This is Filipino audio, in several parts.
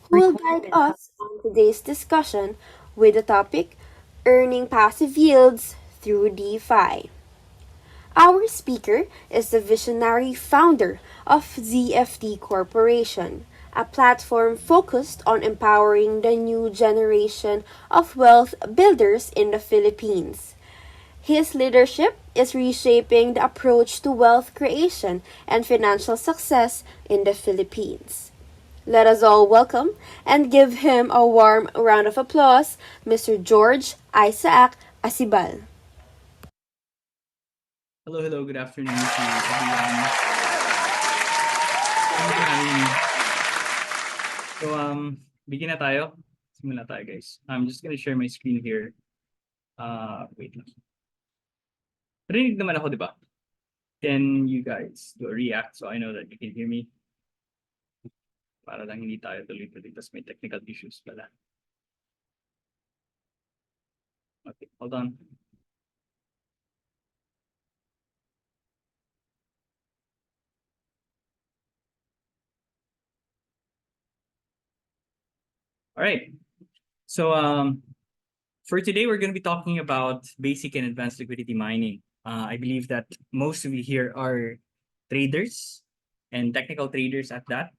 who will guide us on today's discussion with the topic Earning Passive Yields through DeFi. Our speaker is the visionary founder of ZFT Corporation, a platform focused on empowering the new generation of wealth builders in the Philippines. His leadership is reshaping the approach to wealth creation and financial success in the Philippines. Let us all welcome and give him a warm round of applause, Mr. 𝐩𝐥𝐻𝐸 Asibal. Hello, hello, good afternoon to everyone. Thank you for having me. So, begin na tayo. Simula tayo, guys. I'm just gonna share my screen here. Wait lang. Narinig naman ako, di ba? Can you guys do a react so I know that you can hear me? Para lang hindi tayo tuloy-tuloy. Tapos may technical issues pala. Okay, hold on. All right. So, for today, we're going to be talking about basic and advanced liquidity mining. I believe that most of you here are traders and technical traders at that.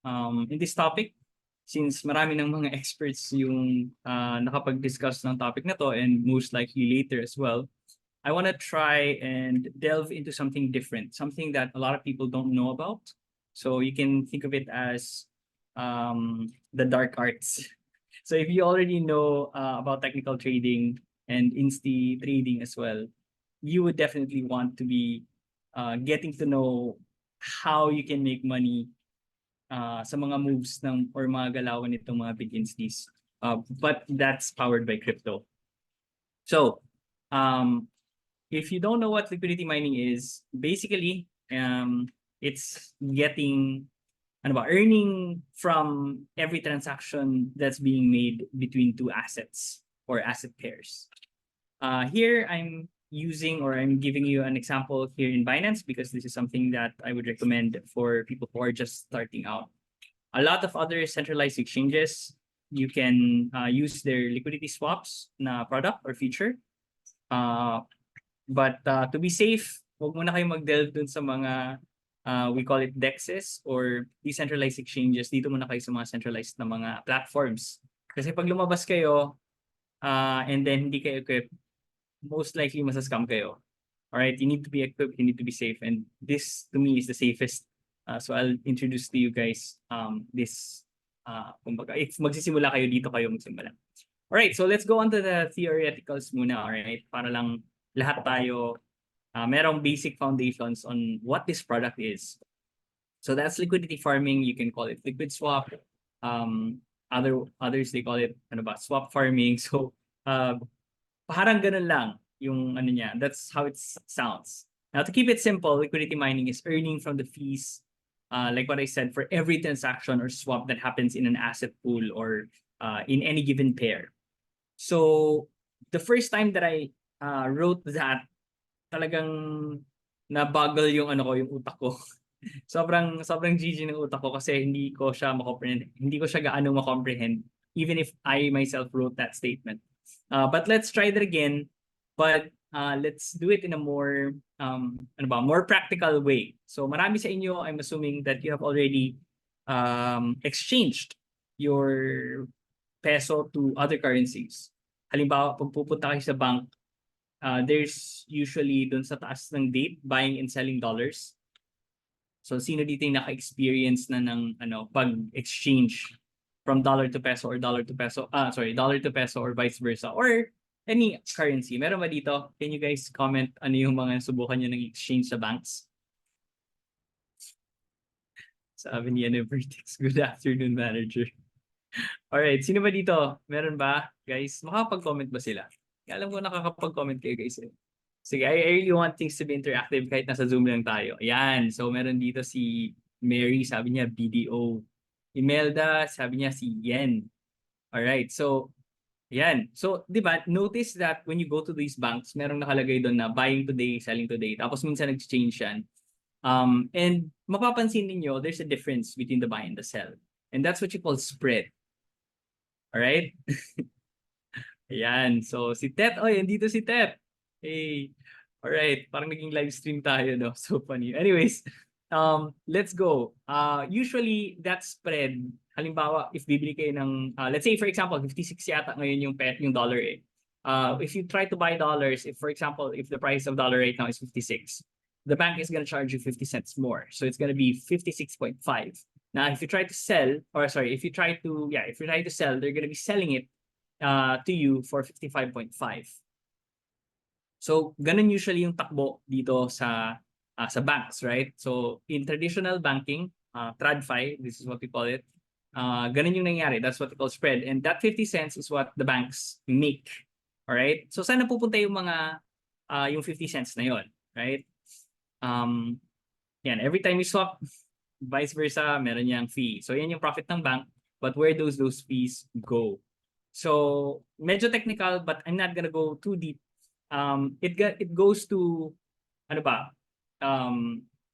In this topic, since marami ng mga experts yung nakapag-discuss ng topic na to and most likely later as well, I want to try and delve into something different, something that a lot of people don't know about. So you can think of it as the dark arts. So if you already know about technical trading and insti trading as well, you would definitely want to be getting to know how you can make money sa mga moves ng or mga galawan nitong mga big instis. But that's powered by crypto. So, if you don't know what liquidity mining is, basically, it's getting earning from every transaction that's being made between two assets or asset pairs. Here I'm using or I'm giving you an example here in Binance because this is something that I would recommend for people who are just starting out. A lot of other centralized exchanges, you can use their liquidity swaps na product or feature. But to be safe, huwag muna kayo mag-delve dun sa mga we call it DEXs or decentralized exchanges. Dito muna kayo sa mga centralized na mga platforms. Kasi pag lumabas kayo and then hindi kayo equipped, most likely masascam kayo. Alright, you need to be equipped, you need to be safe. And this, to me, is the safest. So I'll introduce to you guys this. Kumbaga, if magsisimula kayo dito kayo magsimula. Alright, so let's go on to the theoreticals muna. Alright, para lang lahat tayo merong basic foundations on what this product is. So that's liquidity farming. You can call it liquid swap. Others they call it swap farming. So parang ganun lang yung ano niya. That's how it sounds. Now to keep it simple, liquidity mining is earning from the fees, like what I said, for every transaction or swap that happens in an asset pool or in any given pair. So the first time that I wrote that, talagang nabagal yung yung utak ko. sobrang GG ng utak ko kasi hindi ko siya gaano ma-comprehend even if I myself wrote that statement. But let's try that again. But let's do it in a more more practical way. So marami sa inyo, I'm assuming that you have already exchanged your peso to other currencies. Halimbawa, pag pupunta kayo sa bank, there's usually dun sa taas ng date buying and selling dollars. So sino dito yung naka-experience na ng pag-exchange from dollar to peso or dollar to peso or vice versa or any currency? Meron ba dito? Can you guys comment ano yung mga subukan nyo ng exchange sa banks? Sabi ni Vertex, good afternoon, manager. Alright, sino ba dito? Meron ba, guys? Makapag-comment ba sila? Alam ko nakakapag-comment kayo, guys. Sige, I really want things to be interactive kahit nasa Zoom lang tayo. Ayan, so meron dito si Mary, sabi niya BDO. Imelda, sabi niya si Yen. Alright, so ayan. So, di ba, notice that when you go to these banks, merong nakalagay doon na buying today, selling today. Tapos minsan nag-change yan. And mapapansin ninyo, there's a difference between the buy and the sell. And that's what you call spread. All right? Ayan. So, si Tet. Oy, andito si Tet. Hey. All right. Parang naging live stream tayo, no? So funny. Anyways, let's go. Usually, that spread, halimbawa, if bibili kayo ng, let's say, for example, 56 yata ngayon yung dollar eh. If you try to buy dollars, if for example, if the price of dollar right now is 56, the bank is going to charge you 50 cents more. So it's going to be 56.5. Now, if you try to sell, or sorry, if you try to sell, they're going to be selling it to you for 55.5. So, ganun usually yung takbo dito sa banks, right? So, in traditional banking, TradFi, this is what we call it, ganun yung nangyari. That's what we call spread. And that 50 cents is what the banks make. All right? So, saan napupunta yung mga, yung 50 cents na yon, right? Yan, every time you swap, vice versa, meron niyang fee. So, yan yung profit ng bank. But where those fees go? So, medyo technical, but I'm not gonna go too deep. It goes to, ano ba,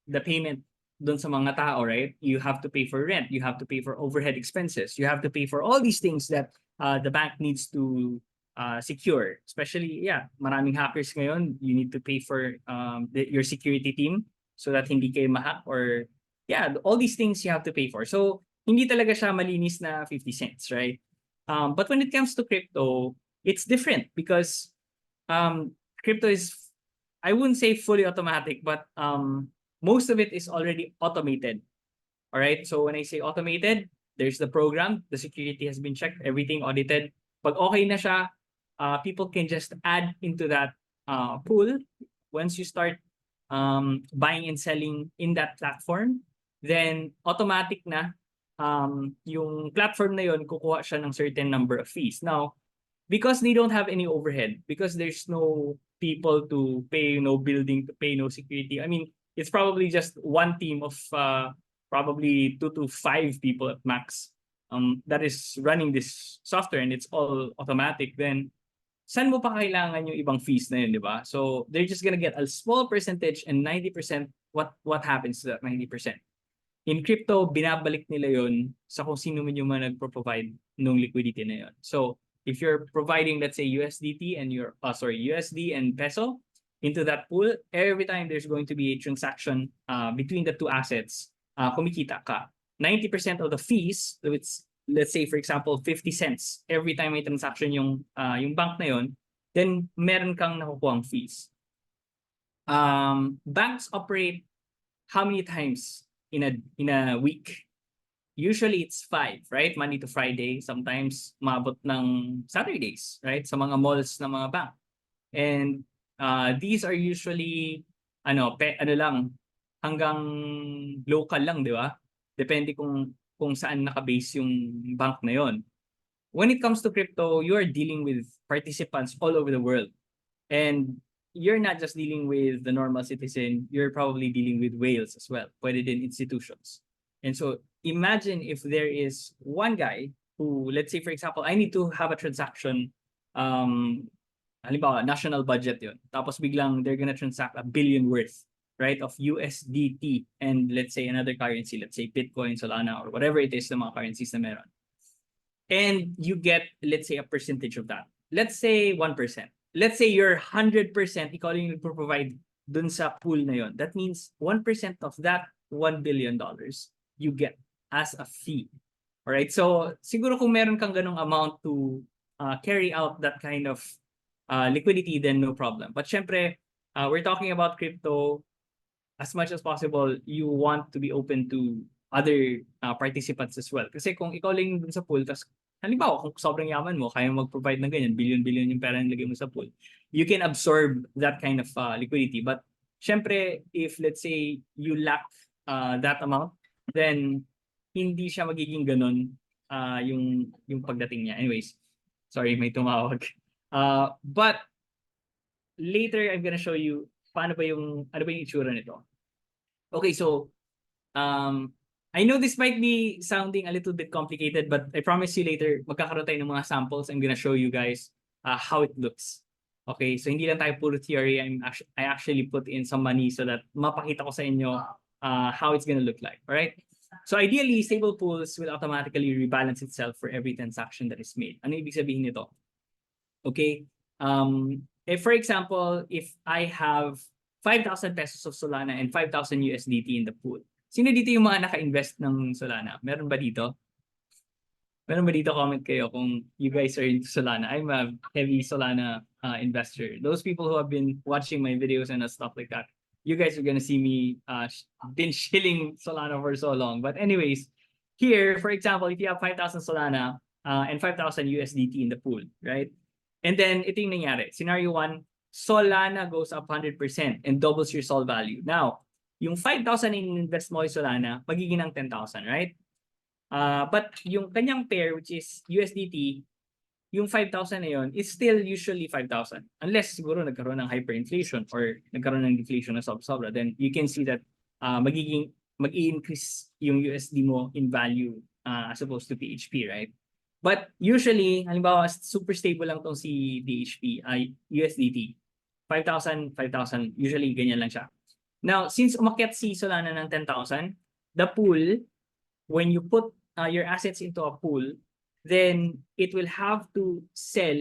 the payment dun sa mga tao, right? You have to pay for rent, you have to pay for overhead expenses, you have to pay for all these things that the bank needs to secure. Especially, maraming hackers ngayon, you need to pay for your security team so that hindi kayo ma-hack, or all these things you have to pay for. So, hindi talaga siya malinis na 50 cents, right? But when it comes to crypto, it's different because crypto is, I wouldn't say fully automatic, but most of it is already automated. All right. So when I say automated, there's the program, the security has been checked, everything audited. Pag okay na siya, people can just add into that pool. Once you start buying and selling in that platform, then automatic na yung platform na yon kukuha siya ng certain number of fees. Now, because they don't have any overhead, because there's no people to pay, no building to pay, no security. I mean, it's probably just one team of probably 2 to 5 people at max that is running this software, and it's all automatic. Then, saan mo pa kailangan yung ibang fees na yun, di ba? So, they're just gonna get a small percentage, and 90%, what happens to that 90%? In crypto, binabalik nila yon sa kung sino man yung mga nagpro-provide ng liquidity na yon. So, if you're providing, let's say, USD and peso into that pool, every time there's going to be a transaction between the two assets, kumikita ka. 90% of the fees, let's say, for example, 50 cents every time may transaction yung bank na yon, then meron kang nakukuhang fees. Banks operate how many times in a week? Usually it's 5, right? Monday to Friday. Sometimes maabot ng Saturdays, right? Sa mga malls ng mga bank. And these are usually lang, hanggang local lang, di ba? Depende kung saan naka-base yung bank na yon. When it comes to crypto, you are dealing with participants all over the world. And you're not just dealing with the normal citizen, you're probably dealing with whales as well, pwede din institutions. And so imagine if there is one guy who, let's say, for example, I need to have a transaction, halimbawa, national budget yun. Tapos biglang they're gonna transact $1 billion worth, right, of USDT and let's say another currency, let's say Bitcoin, Solana, or whatever it is, the mga currencies na meron. And you get, let's say, a percentage of that. Let's say 1%. Let's say you're 100%, ikaw yung nagpo-provide dun sa pool na yon. That means 1% of that $1 billion you get as a fee. Alright, so siguro kung meron kang ganong amount to carry out that kind of liquidity, then no problem. But syempre, we're talking about crypto. As much as possible, you want to be open to other participants as well. Kasi kung ikaw lang dun sa pool, tas halimbawa, kung sobrang yaman mo, kaya mag-provide ng ganyan, billion-billion yung pera nilagay mo sa pool, you can absorb that kind of liquidity. But syempre, if let's say you lack that amount, then hindi siya magiging ganun yung pagdating niya. Anyways, sorry, may tumawag. But later, I'm gonna show you ano ba yung itsura nito. Okay, so I know this might be sounding a little bit complicated, but I promise you later, magkakaroon tayo ng mga samples. I'm gonna show you guys how it looks. Okay, so hindi lang tayo puro theory. I actually put in some money so that mapakita ko sa inyo how it's gonna look like. All right. So ideally, stable pools will automatically rebalance itself for every transaction that is made. Ano ibig sabihin nito? Okay. If for example, if I have 5,000 pesos of Solana and 5,000 USDT in the pool, sino dito yung mga naka-invest ng Solana? Meron ba dito? Meron ba dito? Comment kayo kung you guys are into Solana. I'm a heavy Solana investor. Those people who have been watching my videos and stuff like that, you guys are gonna see me been shilling Solana for so long. But anyways, here, for example, if you have 5,000 Solana and 5,000 USDT in the pool, right? And then ito yung nangyari. Scenario 1, Solana goes up 100% and doubles your sol value. Now, yung 5,000 in-invest mo yung Solana, magiging ng 10,000, right? But yung kanyang pair, which is USDT, yung 5,000 na yun, is still usually 5,000. Unless siguro nagkaroon ng hyperinflation or nagkaroon ng deflation na sobra, then you can see that mag-i-increase yung USD mo in value as opposed to PHP, right? But usually, halimbawa, super stable lang tong si DHP, USDT. 5,000, 5,000, usually ganyan lang siya. Now, since umakyat si Solana ng 10,000, the pool, when you put your assets into a pool, then it will have to sell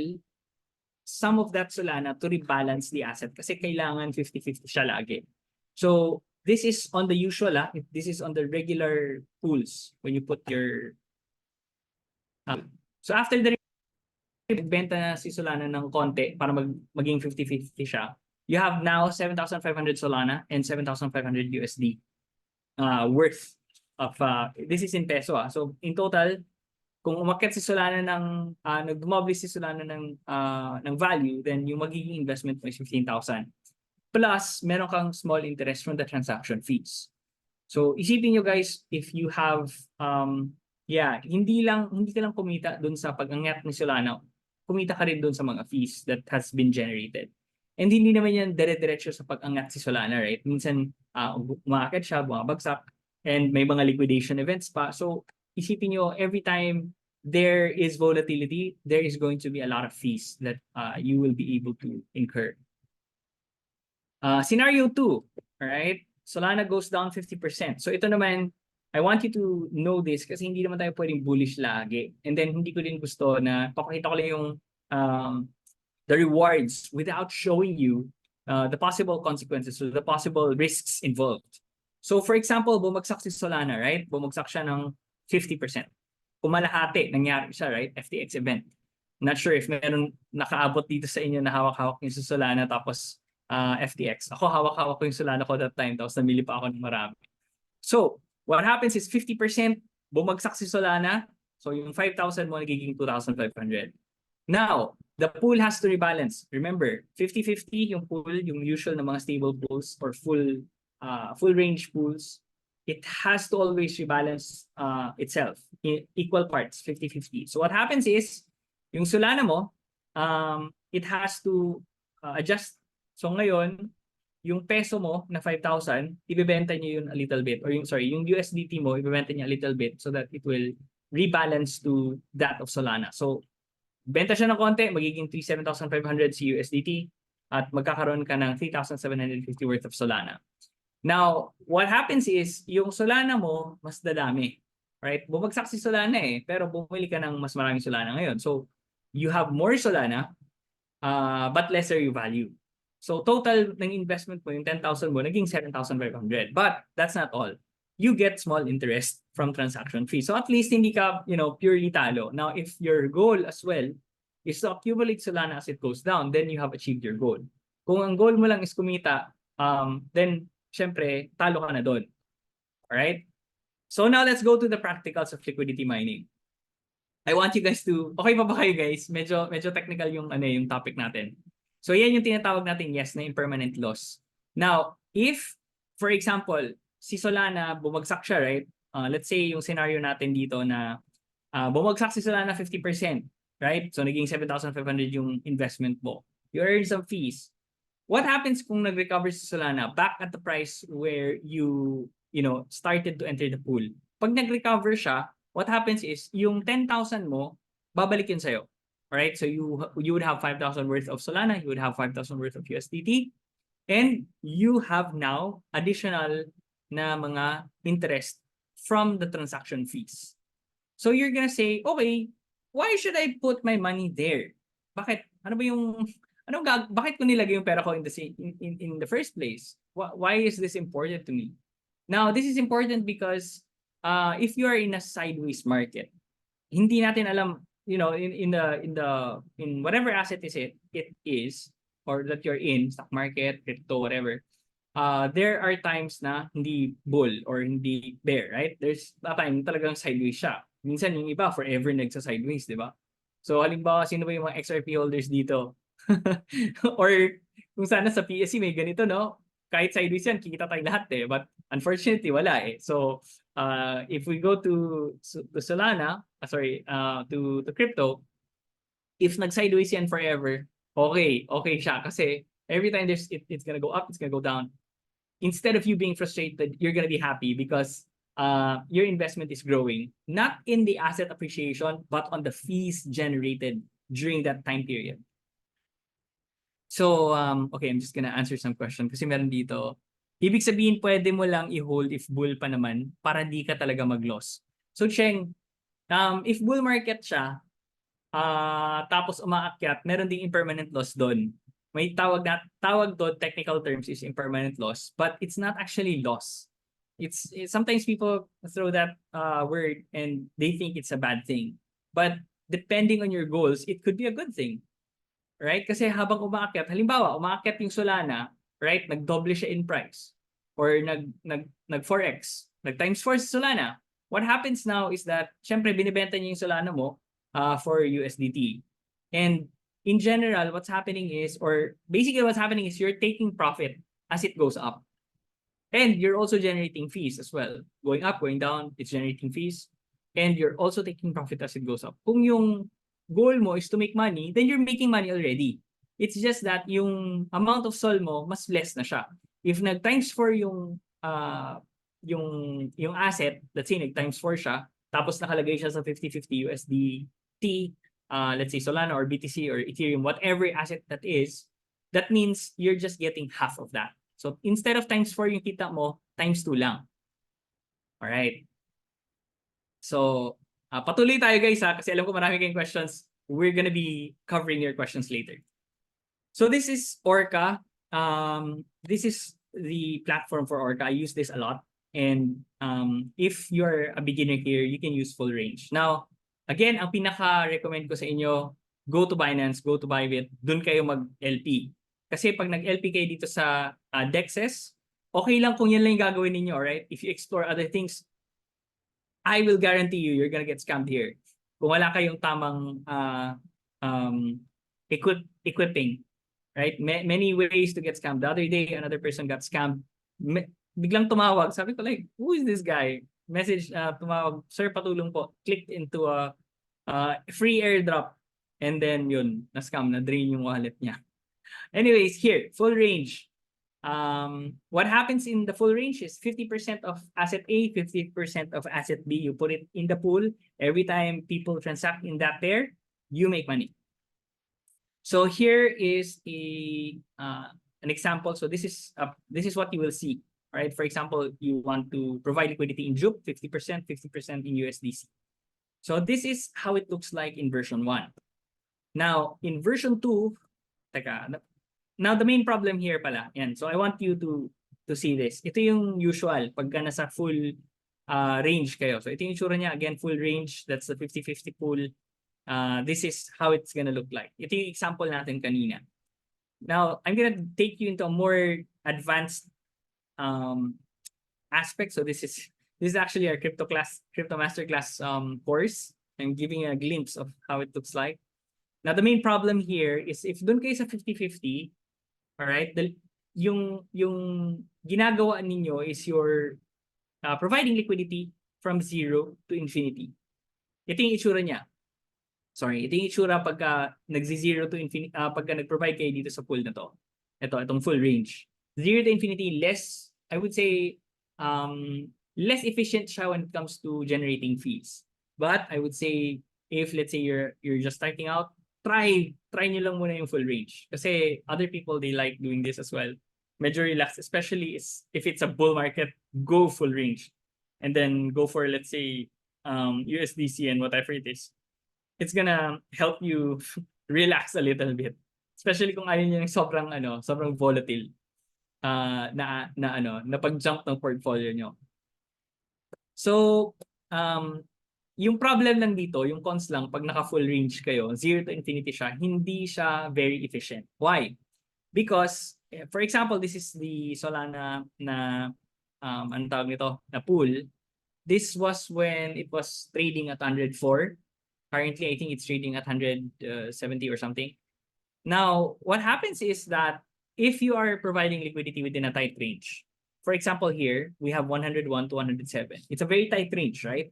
some of that Solana to rebalance the asset kasi kailangan 50-50 siya lagi. So this is on the usual, this is on the regular pools when you put your so after the benta na si Solana ng konti para maging 50-50 siya, you have now 7,500 Solana and 7,500 USD worth of this is in peso. So in total, kung umakyat si Solana ng nag-dumable si Solana ng value, then yung magiging investment mo is 15,000. Plus, meron kang small interest from the transaction fees. So isipin nyo guys, if you have hindi ka lang kumita doon sa pag-angat ni Solana, kumita ka rin doon sa mga fees that has been generated. And hindi naman yan dire-diretso sa pag-angat si Solana, right? Minsan umakyat siya, bumabagsak, and may mga liquidation events pa. So isipin nyo, every time there is volatility, there is going to be a lot of fees that you will be able to incur. Scenario 2, all right? Solana goes down 50%. So ito naman, I want you to know this kasi hindi naman tayo pwedeng bullish lagi. And then hindi ko din gusto na pakita ko lang yung the rewards without showing you the possible consequences, so the possible risks involved. So for example, bumagsak si Solana, right? Bumagsak siya ng 50%. Kumalahati, nangyari siya, right? FTX event. Not sure if meron nakaabot dito sa inyo na hawak-hawak yung sa Solana tapos FTX. Ako hawak-hawak ko yung Solana ko that time tapos namili pa ako ng marami. So, what happens is 50% bumagsak si Solana. So yung 5,000 mo nagiging 2,500. Now, the pool has to rebalance. Remember, 50-50 yung pool, yung usual na mga stable pools or full range pools, it has to always rebalance itself in equal parts, 50-50. So what happens is, yung Solana mo, it has to adjust. So ngayon, yung peso mo na 5,000, ibebenta niyo yun a little bit. Or yung USDT mo, ibebenta niya a little bit so that it will rebalance to that of Solana. So, benta siya ng konti, magiging 37,500 si USDT at magkakaroon ka ng 3,750 worth of Solana. Now, what happens is, yung Solana mo, mas dadami. Right? Bumagsak si Solana pero bumili ka ng mas maraming Solana ngayon. So, you have more Solana, but lesser yung value. So total ng investment mo, yung 10,000 mo, naging 7,500. But that's not all. You get small interest from transaction fees. So at least hindi ka, purely talo. Now, if your goal as well is to accumulate Solana as it goes down, then you have achieved your goal. Kung ang goal mo lang is kumita, then syempre, talo ka na doon. Alright? So now let's go to the practicals of liquidity mining. I want you guys to, okay pa ba kayo guys? Medyo technical yung topic natin. So yan yung tinatawag natin na impermanent loss. Now, if, for example, si Solana, bumagsak siya, right? Let's say yung scenario natin dito na bumagsak si Solana 50%, right? So naging 7,500 yung investment mo. You earn some fees. What happens kung nag-recover si Solana back at the price where you started to enter the pool? Pag nag-recover siya, what happens is, yung 10,000 mo, babalik yun sa'yo. Alright, so you would have 5,000 worth of Solana, you would have 5,000 worth of USDT, and you have now additional na mga interest from the transaction fees. So you're gonna say, okay, why should I put my money there? Bakit? Ano ba yung bakit ko nilagay yung pera ko in the first place? Why is this important to me? Now, this is important because if you are in a sideways market, hindi natin alam, in whatever asset it is, or that you're in, stock market, crypto, whatever. There are times na hindi bull or hindi bear, right? There's a time talagang sideways siya. Minsan yung iba forever nagsa-sideways, di ba? So halimbawa, sino ba yung mga XRP holders dito? Or kung sana sa PSC may ganito, no? Kahit sideways yan, kikita tayo lahat eh. But unfortunately, wala eh. So if we go to Solana, to crypto, if nag-sideways yan forever, okay siya. Kasi every time it's gonna go up, it's gonna go down. Instead of you being frustrated, you're gonna be happy because your investment is growing, not in the asset appreciation, but on the fees generated during that time period. So, okay, I'm just gonna answer some question kasi meron dito. Ibig sabihin, pwede mo lang i-hold if bull pa naman para di ka talaga mag-loss. So, Cheng, if bull market siya, tapos umaakyat, meron ding impermanent loss doon. May tawag doon, technical terms is impermanent loss, but it's not actually loss. It's sometimes people throw that word and they think it's a bad thing. But depending on your goals, it could be a good thing. Right? Kasi habang umaakyat, halimbawa, umaakyat yung Solana, right? Nagdoble siya in price or nag 4x, nag times 4 sa Solana. What happens now is that syempre binibenta niya yung Solana mo for USDT. And in general, what's happening is, or basically what's happening is you're taking profit as it goes up. And you're also generating fees as well. Going up, going down, it's generating fees. And you're also taking profit as it goes up. Kung yung goal mo is to make money, then you're making money already. It's just that yung amount of sol mo, mas less na siya. If nag times 4 yung asset, let's say nag times 4 siya, tapos nakalagay siya sa 50-50 USDT, let's say Solana or BTC or Ethereum, whatever asset that is, that means you're just getting half of that. So instead of times 4 yung kita mo, times 2 lang. Alright. So patuloy tayo guys kasi alam ko marami kayong questions. We're gonna be covering your questions later. So this is Orca. This is the platform for Orca. I use this a lot. And if you're a beginner here, you can use full range. Now, again, ang pinaka-recommend ko sa inyo, go to Binance, go to Bybit, dun kayo mag-LP. Kasi pag nag-LP kayo dito sa DEXs, okay lang kung yan lang yung gagawin ninyo, right? If you explore other things, I will guarantee you're gonna get scammed here. Kung wala kayong tamang equipping, right? Many ways to get scammed. The other day, another person got scammed. Biglang tumawag. Sabi ko like, who is this guy? Message, tumawag, sir, patulong po. Clicked into a free airdrop. And then yun, na-scam, na-drain yung wallet niya. Anyways, here, full range. What happens in the full range is 50% of asset A, 50% of asset B. You put it in the pool. Every time people transact in that pair, you make money. So here is an example. So this is what you will see. Right? For example, you want to provide liquidity in JUP, 50%, 50% in USDC. So this is how it looks like in version 1. Now, in version 2, now the main problem here pala, yan. So I want you to see this. Ito yung usual pagka nasa full range kayo. So ito yung itsura niya, again, full range, that's the 50-50 pool. This is how it's gonna look like. Ito yung example natin kanina. Now, I'm gonna take you into a more advanced aspect. So this is actually our crypto masterclass course. I'm giving you a glimpse of how it looks like. Now, the main problem here is if dun kayo sa 50-50, all right, yung ginagawa ninyo is you're providing liquidity from 0 to infinity. Ito yung itsura niya. Sorry, ito yung itsura pagka nagzi-0 to infinity, pagka nag-provide kayo dito sa pool na to. Itong full range. 0 to infinity, I would say, less efficient siya when it comes to generating fees. But I would say, if let's say you're just starting out, try nyo lang muna yung full range. Kasi other people, they like doing this as well. Medyo relaxed, especially if it's a bull market, go full range. and then go for, let's say, USDC and whatever it is, it's gonna help you relax a little bit. Especially kung ayaw niyo ng sobrang volatile na pag-jump ng portfolio nyo. So, yung problem lang dito, yung cons lang, pag naka-full range kayo, 0 to infinity siya, hindi siya very efficient. Why? Because, for example, this is the Solana na, anong tawag nito, na pool. This was when it was trading at 104. Currently, I think it's trading at 170 or something. Now, what happens is that if you are providing liquidity within a tight range, for example, here, we have 101 to 107. It's a very tight range, right?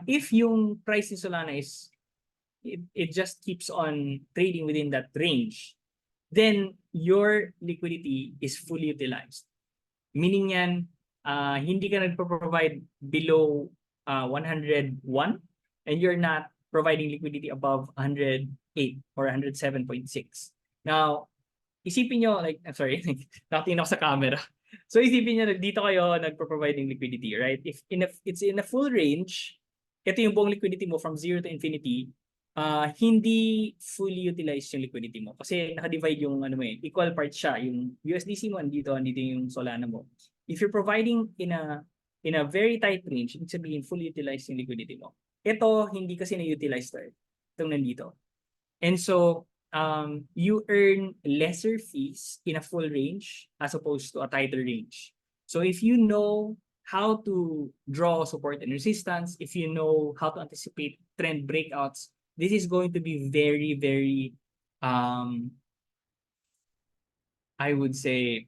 If yung price in Solana is, it just keeps on trading within that range, then your liquidity is fully utilized. Meaning yan, hindi ka nagpo-provide below 101 and you're not providing liquidity above 108 or 107.6. Now, isipin nyo, like, I'm sorry, nakatingin ako sa camera. So isipin nyo, dito kayo nagpo-providing liquidity, right? If it's in a full range, ito yung buong liquidity mo from 0 to infinity, hindi fully utilized yung liquidity mo. Kasi naka-divide yung equal parts siya. Yung USDC mo, andito yung Solana mo. If you're providing in a very tight range, ibig sabihin fully utilized yung liquidity mo. Ito, hindi kasi na-utilize to. Itong nandito. And so, you earn lesser fees in a full range as opposed to a tighter range. So if you know how to draw support and resistance, if you know how to anticipate trend breakouts, this is going to be very, very, I would say,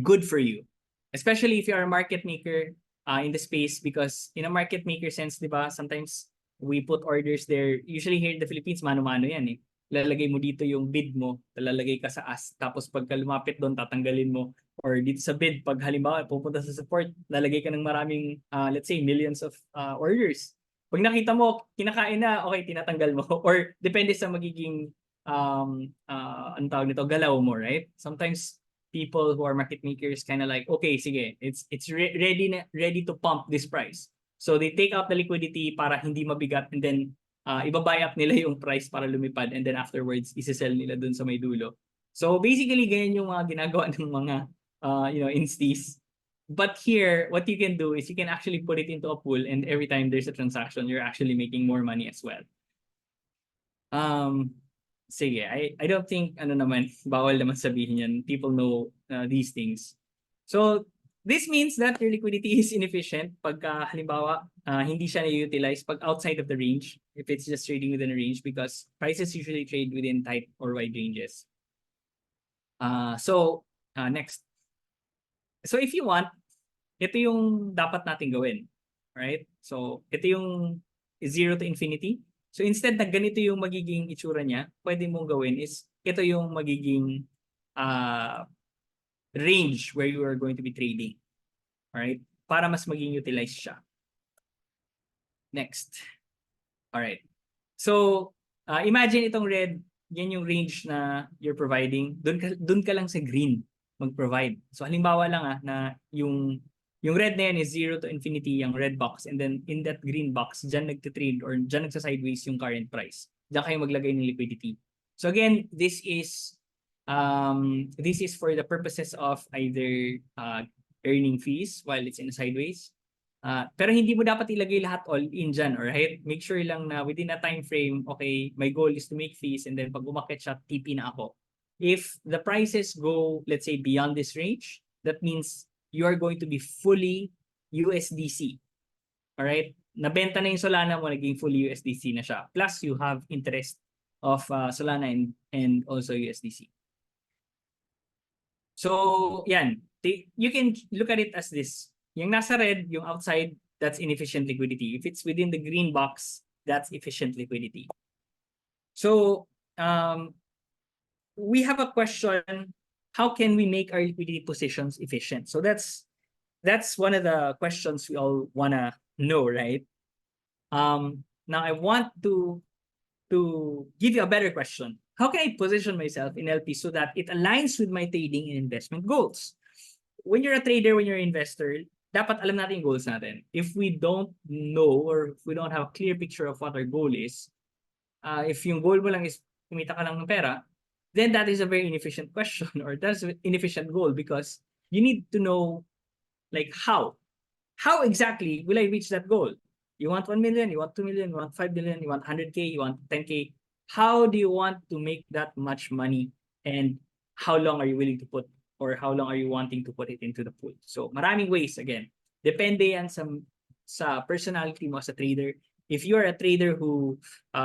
good for you. Especially if you are a market maker in the space, because in a market maker sense, di ba, sometimes we put orders there. Usually here in the Philippines, mano-mano yan eh. Lalagay mo dito yung bid mo, lalagay ka sa ask, tapos pagka lumapit doon, tatanggalin mo. Or dito sa bid, pag halimbawa pupunta sa support, lalagay ka ng maraming, let's say, millions of orders. Pag nakita mo, kinakain na, okay, tinatanggal mo. Or depende sa magiging, ang tawag nito, galaw mo, right? Sometimes people who are market makers kind of like, okay, sige, it's ready to pump this price. So they take out the liquidity para hindi mabigat, and then ibabuy up nila yung price para lumipad, and then afterwards isi-sell nila dun sa may dulo. So basically ganyan yung mga ginagawa ng mga instis. But here, what you can do is you can actually put it into a pool, and every time there's a transaction, you're actually making more money as well. Sige, I don't think bawal naman sabihin yan. People know these things. So this means that your liquidity is inefficient pagka halimbawa hindi siya na-utilize pag outside of the range, if it's just trading within a range, because prices usually trade within tight or wide ranges. Next. So if you want, ito yung dapat natin gawin, right? So ito yung 0 to infinity. So instead na ganito yung magiging itsura niya, pwede mong gawin is ito yung magiging range where you are going to be trading. Alright? Para mas maging utilized siya. Next. Alright. So, imagine itong red, yan yung range na you're providing. Dun ka lang sa green mag-provide. So, halimbawa lang na yung red na yan is 0 to infinity, yung red box. And then, in that green box, dyan nagtitrade or dyan nagsa-sideways yung current price. Dyan kayo maglagay ng liquidity. So, again, this is for the purposes of either earning fees while it's in a sideways. Pero hindi mo dapat ilagay lahat all in dyan, alright? Make sure lang na within a time frame, okay, my goal is to make fees, and then pag umakit siya, TP na ako. If the prices go, let's say, beyond this range, that means you are going to be fully USDC. Alright? Nabenta na yung Solana mo, naging fully USDC na siya. Plus, you have interest of Solana and also USDC. So, yan. You can look at it as this. Yung nasa red, yung outside, that's inefficient liquidity. If it's within the green box, that's efficient liquidity. So, we have a question, how can we make our liquidity positions efficient? So that's one of the questions we all want to know, right? Now I want to give you a better question. How can I position myself in LP so that it aligns with my trading and investment goals? When you're a trader, when you're an investor, dapat alam natin yung goals natin. If we don't know or if we don't have a clear picture of what our goal is, if yung goal mo lang is kumita ka lang ng pera, then that is a very inefficient question or that's an inefficient goal because you need to know like how exactly will I reach that goal? You want 1 million, you want 2 million, you want 5 million, you want 100K, you want 10K. How do you want to make that much money and how long are you willing to put or how long are you wanting to put it into the pool? So maraming ways again. Depende yan sa personality mo as a trader. If you are a trader who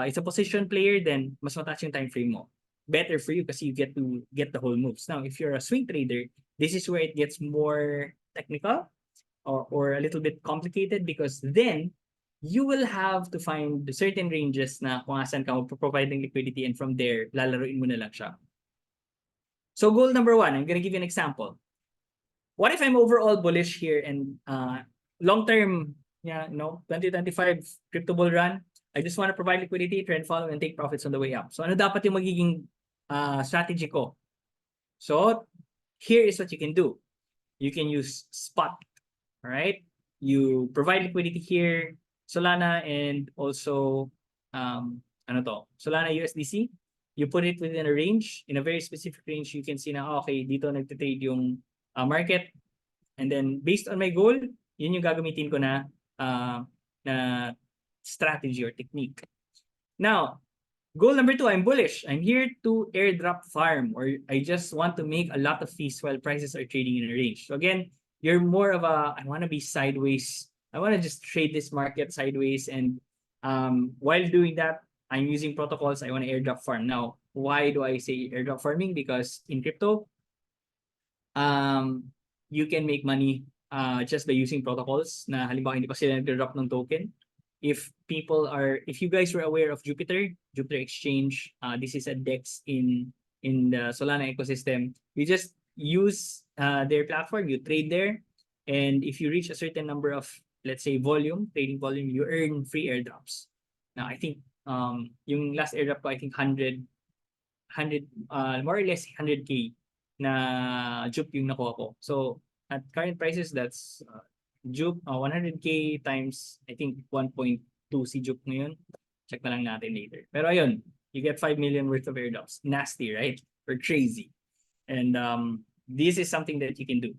is a position player, then mas mataas yung time frame mo. Better for you kasi you get to get the whole moves. Now, if you're a swing trader, this is where it gets more technical or a little bit complicated because then you will have to find certain ranges na kung asan ka providing liquidity and from there, lalaruin mo na lang siya. So goal number 1, I'm going to give you an example. What if I'm overall bullish here and long-term, 2025 crypto bull run, I just want to provide liquidity, trend follow, and take profits on the way up. So ano dapat yung magiging strategy ko? So here is what you can do. You can use spot. All right, you provide liquidity here, Solana and also Solana USDC. You put it within a range, in a very specific range. You can see na okay, dito nagte-trade yung market, and then based on my goal, yun yung gagamitin ko na strategy or technique. Now, goal number 2, I'm bullish. I'm here to airdrop farm, or I just want to make a lot of fees while prices are trading in a range. So again, you're more of a, I want to be sideways. I want to just trade this market sideways. And while doing that, I'm using protocols. I want to airdrop farm. Now, why do I say airdrop farming? Because in crypto, you can make money just by using protocols na halimbawa hindi pa sila nag-drop ng token. If you guys were aware of Jupiter Exchange, this is a DEX in the Solana ecosystem. You just use their platform, you trade there, and if you reach a certain number of, let's say, trading volume, you earn free airdrops. Now, I think yung last airdrop ko, I think 100 more or less 100K na Jup yung nakuha ko. So at current prices, that's Jup 100K times I think 1.2 si Jup ngayon. Check na lang natin later. Pero ayun, you get 5 million worth of airdrops. Nasty, right? Or crazy. And this is something that you can do.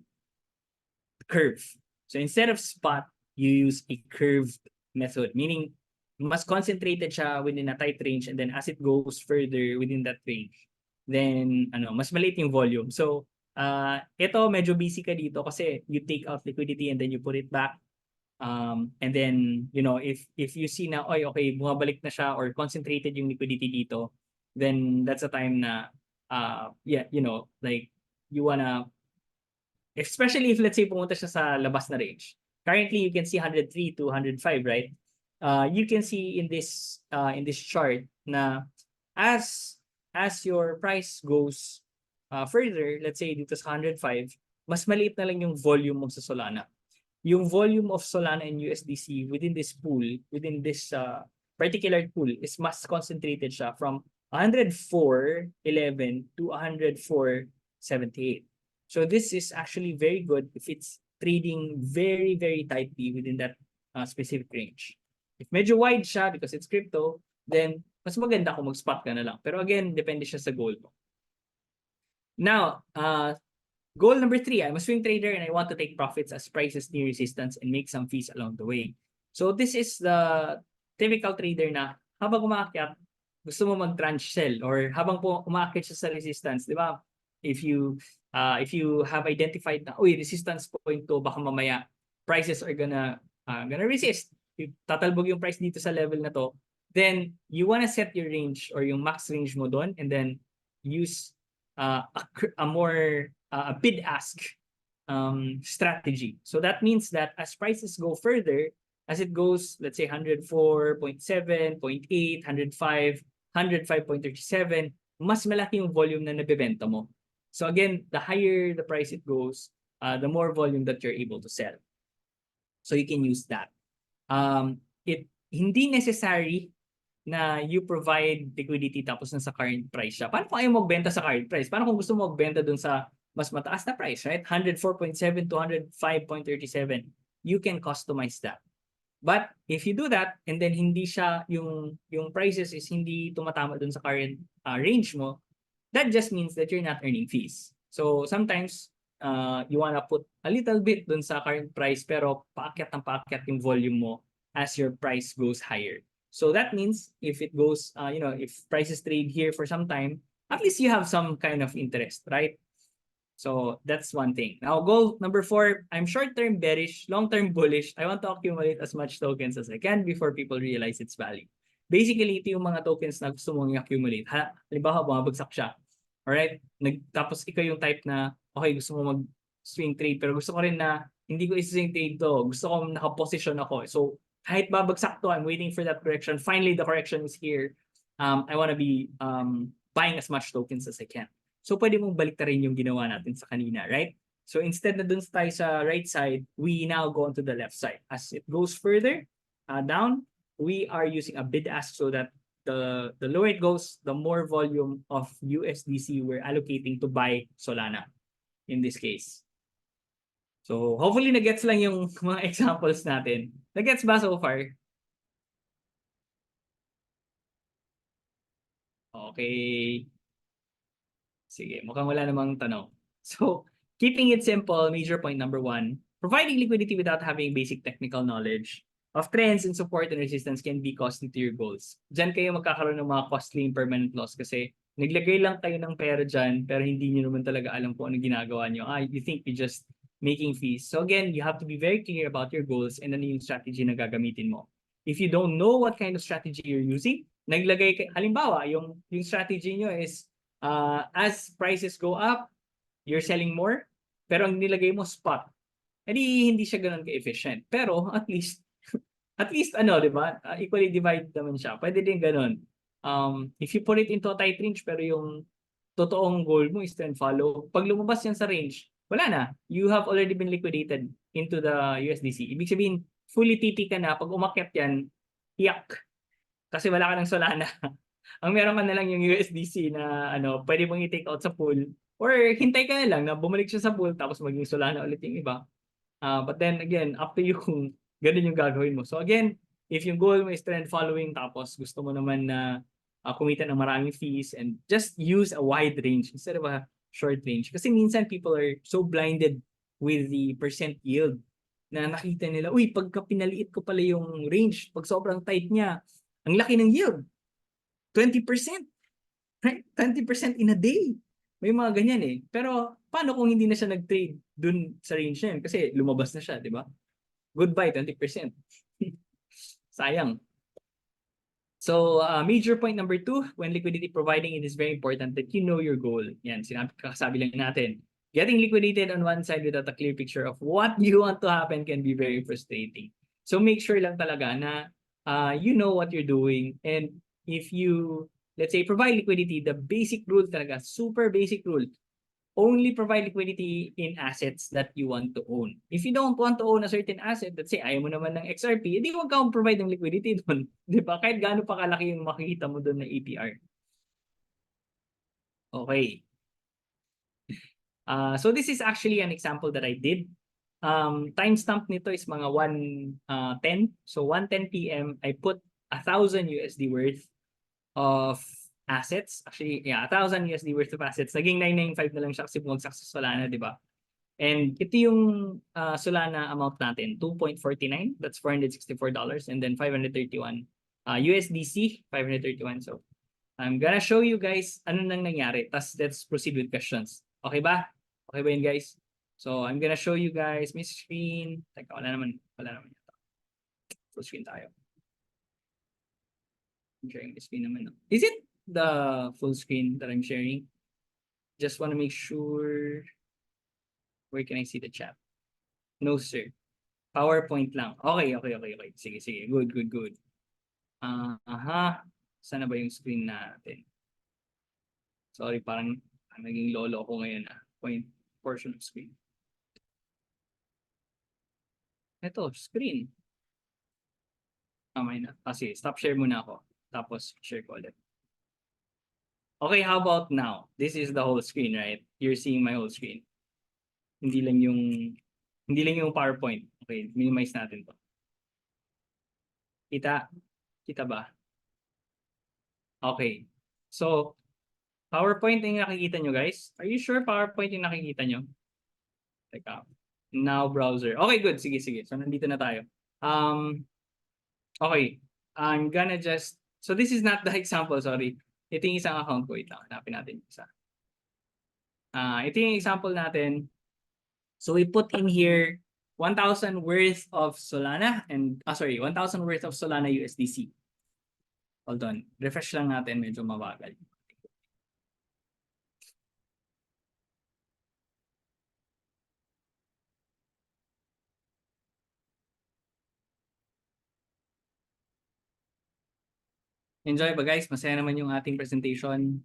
Curve. So instead of spot, you use a curved method, meaning mas concentrated siya within a tight range, and then as it goes further within that range, then mas maliit yung volume. So ito medyo busy ka dito kasi you take out liquidity and then you put it back. And then if you see na okay, bumabalik na siya or concentrated yung liquidity dito, then that's a time na like you wanna, especially if let's say pumunta siya sa labas na range. Currently you can see 103 to 105, right? You can see in this chart na as your price goes further, let's say dito sa 105, mas maliit na lang yung volume mo sa Solana. Yung volume of Solana and USDC within this pool, within this particular pool, is mas concentrated siya from 104.11 to 104.78. So this is actually very good if it's trading very, very tightly within that specific range. If medyo wide siya because it's crypto, then mas maganda kung mag-spot ka na lang. Pero again, depende siya sa goal mo. Now, goal number 3, I'm a swing trader and I want to take profits as prices near resistance and make some fees along the way. So this is the typical trader na habang umaakyat, gusto mo mag-tranche sell, or habang umaakyat siya sa resistance, di ba? If you have identified na, resistance point to, baka mamaya prices are gonna resist. If tatalbog yung price dito sa level na to, then you wanna set your range or yung max range mo doon, and then use a more bid-ask strategy. So that means that as prices go further, as it goes, let's say 104.7, 0.8, 105, 105.37, mas malaki yung volume na nabebenta mo. So again, the higher the price it goes, the more volume that you're able to sell. So you can use that. Hindi necessary na you provide liquidity tapos nasa current price siya. Paano kung ayaw magbenta sa current price? Paano kung gusto mo magbenta dun sa mas mataas na price, right? 104.7 to 105.37. You can customize that. But if you do that and then hindi siya yung prices is hindi tumatama dun sa current range mo, that just means that you're not earning fees. So sometimes you wanna put a little bit dun sa current price pero paakyat yung volume mo as your price goes higher. So that means if it goes, if prices trade here for some time, at least you have some kind of interest, right? So that's one thing. Now, goal number 4, I'm short-term bearish, long-term bullish. I want to accumulate as much tokens as I can before people realize its value. Basically, ito yung mga tokens na gusto mong i-accumulate. Halimbawa, bumabagsak siya. Alright? Tapos ikaw yung type na, okay, gusto mo mag-swing trade, pero gusto ko rin na hindi ko i-swing trade to. Gusto ko nakaposition ako. So, kahit babagsak to, I'm waiting for that correction. Finally, the correction is here. I want to be buying as much tokens as I can. So pwede mong baliktarin yung ginawa natin sa kanina, right? So instead na dun tayo sa right side, we now go on to the left side. As it goes further down, we are using a bid-ask so that the lower it goes, the more volume of USDC we're allocating to buy Solana in this case. So hopefully nagets lang yung mga examples natin. Nagets ba so far? Okay. Sige, mukhang wala namang tanong. So, keeping it simple, major point number 1, providing liquidity without having basic technical knowledge of trends and support and resistance can be costly to your goals. Diyan kayo magkakaroon ng mga costly and permanent loss kasi naglagay lang kayo ng pera dyan pero hindi nyo naman talaga alam kung ano ginagawa nyo. You think you're just making fees. So again, you have to be very clear about your goals and ano yung strategy na gagamitin mo. If you don't know what kind of strategy you're using, halimbawa, yung strategy nyo is as prices go up, you're selling more, pero ang nilagay mo spot. Hindi siya ganoon ka-efficient. Pero at least ano, 'di ba? Equally divided naman siya. Pwede din ganoon. If you put it into a tight range pero yung totoong goal mo is trend follow, pag lumabas yan sa range, wala na. You have already been liquidated into the USDC. Ibig sabihin, fully TP ka na. Pag umakyat yan, iyak. Kasi wala ka ng Solana. Ang meron ka na lang yung USDC na pwede mong i-take out sa pool or hintay ka na lang na bumalik siya sa pool tapos maging Solana ulit yung iba. But then again, up to you kung ganun yung gagawin mo. So again, if yung goal mo is trend following tapos gusto mo naman na kumita ng maraming fees and just use a wide range instead of a short range. Kasi minsan people are so blinded with the percent yield na nakita nila, uy, pagka pinaliit ko pala yung range, pag sobrang tight niya, ang laki ng yield. 20%. Right? 20% in a day. May mga ganyan eh. Pero paano kung hindi na siya nag-trade dun sa range na yun? Kasi lumabas na siya, di ba? Goodbye, 20%. Sayang. So, major point number 2, when liquidity providing, it is very important that you know your goal. Yan, kakasabi lang natin. Getting liquidated on one side without a clear picture of what you want to happen can be very frustrating. So, make sure lang talaga na you know what you're doing. And if you, let's say, provide liquidity, the basic rule talaga, super basic rule, only provide liquidity in assets that you want to own. If you don't want to own a certain asset, let's say ayaw mo naman ng XRP, hindi huwag kang provide ng liquidity doon. Di ba? Kahit gaano pa kalaki yung makikita mo doon na APR. Okay. So this is actually an example that I did. Timestamp nito is mga 1:10. So 1:10 p.m. I put 1,000 USD worth of assets. Actually, yeah, 1,000 USD worth of assets. Naging 995 na lang siya kasi bumagsak sa Solana, di ba? And ito yung Solana amount natin, 2.49. That's $464. And then 531 USDC, 531. So, I'm gonna show you guys ano nang nangyari. Tapos let's proceed with questions. Okay ba? Okay ba yun, guys? So, I'm gonna show you guys my screen. Teka, wala naman yata. Full screen tayo. I'm sharing the screen naman. Is it the full screen that I'm sharing? Just want to make sure. Where can I see the chat? No, sir. PowerPoint lang. Okay. Sige. Good. Sana ba yung screen natin? Sorry, parang naging lolo ko ngayon. Portion of screen. Ito, screen. May na. Sige, stop share muna ako. Tapos share ko ulit. Okay, how about now? This is the whole screen, right? You're seeing my whole screen. Hindi lang yung PowerPoint. Okay, minimize natin to. Kita? Kita ba? Okay. So, PowerPoint yung nakikita nyo, guys? Are you sure PowerPoint yung nakikita nyo? Teka. Now browser. Okay, good. Sige, sige. So, nandito na tayo. Okay. I'm gonna just... So, this is not the example, sorry. Ito yung isang account ko. Wait lang. Hanapin natin yung isa. Ito yung example natin. So, we put in here 1,000 worth of Solana and... 1,000 worth of Solana USDC. Hold on. Refresh lang natin. Medyo mabagal. Enjoy ba guys? Masaya naman yung ating presentation.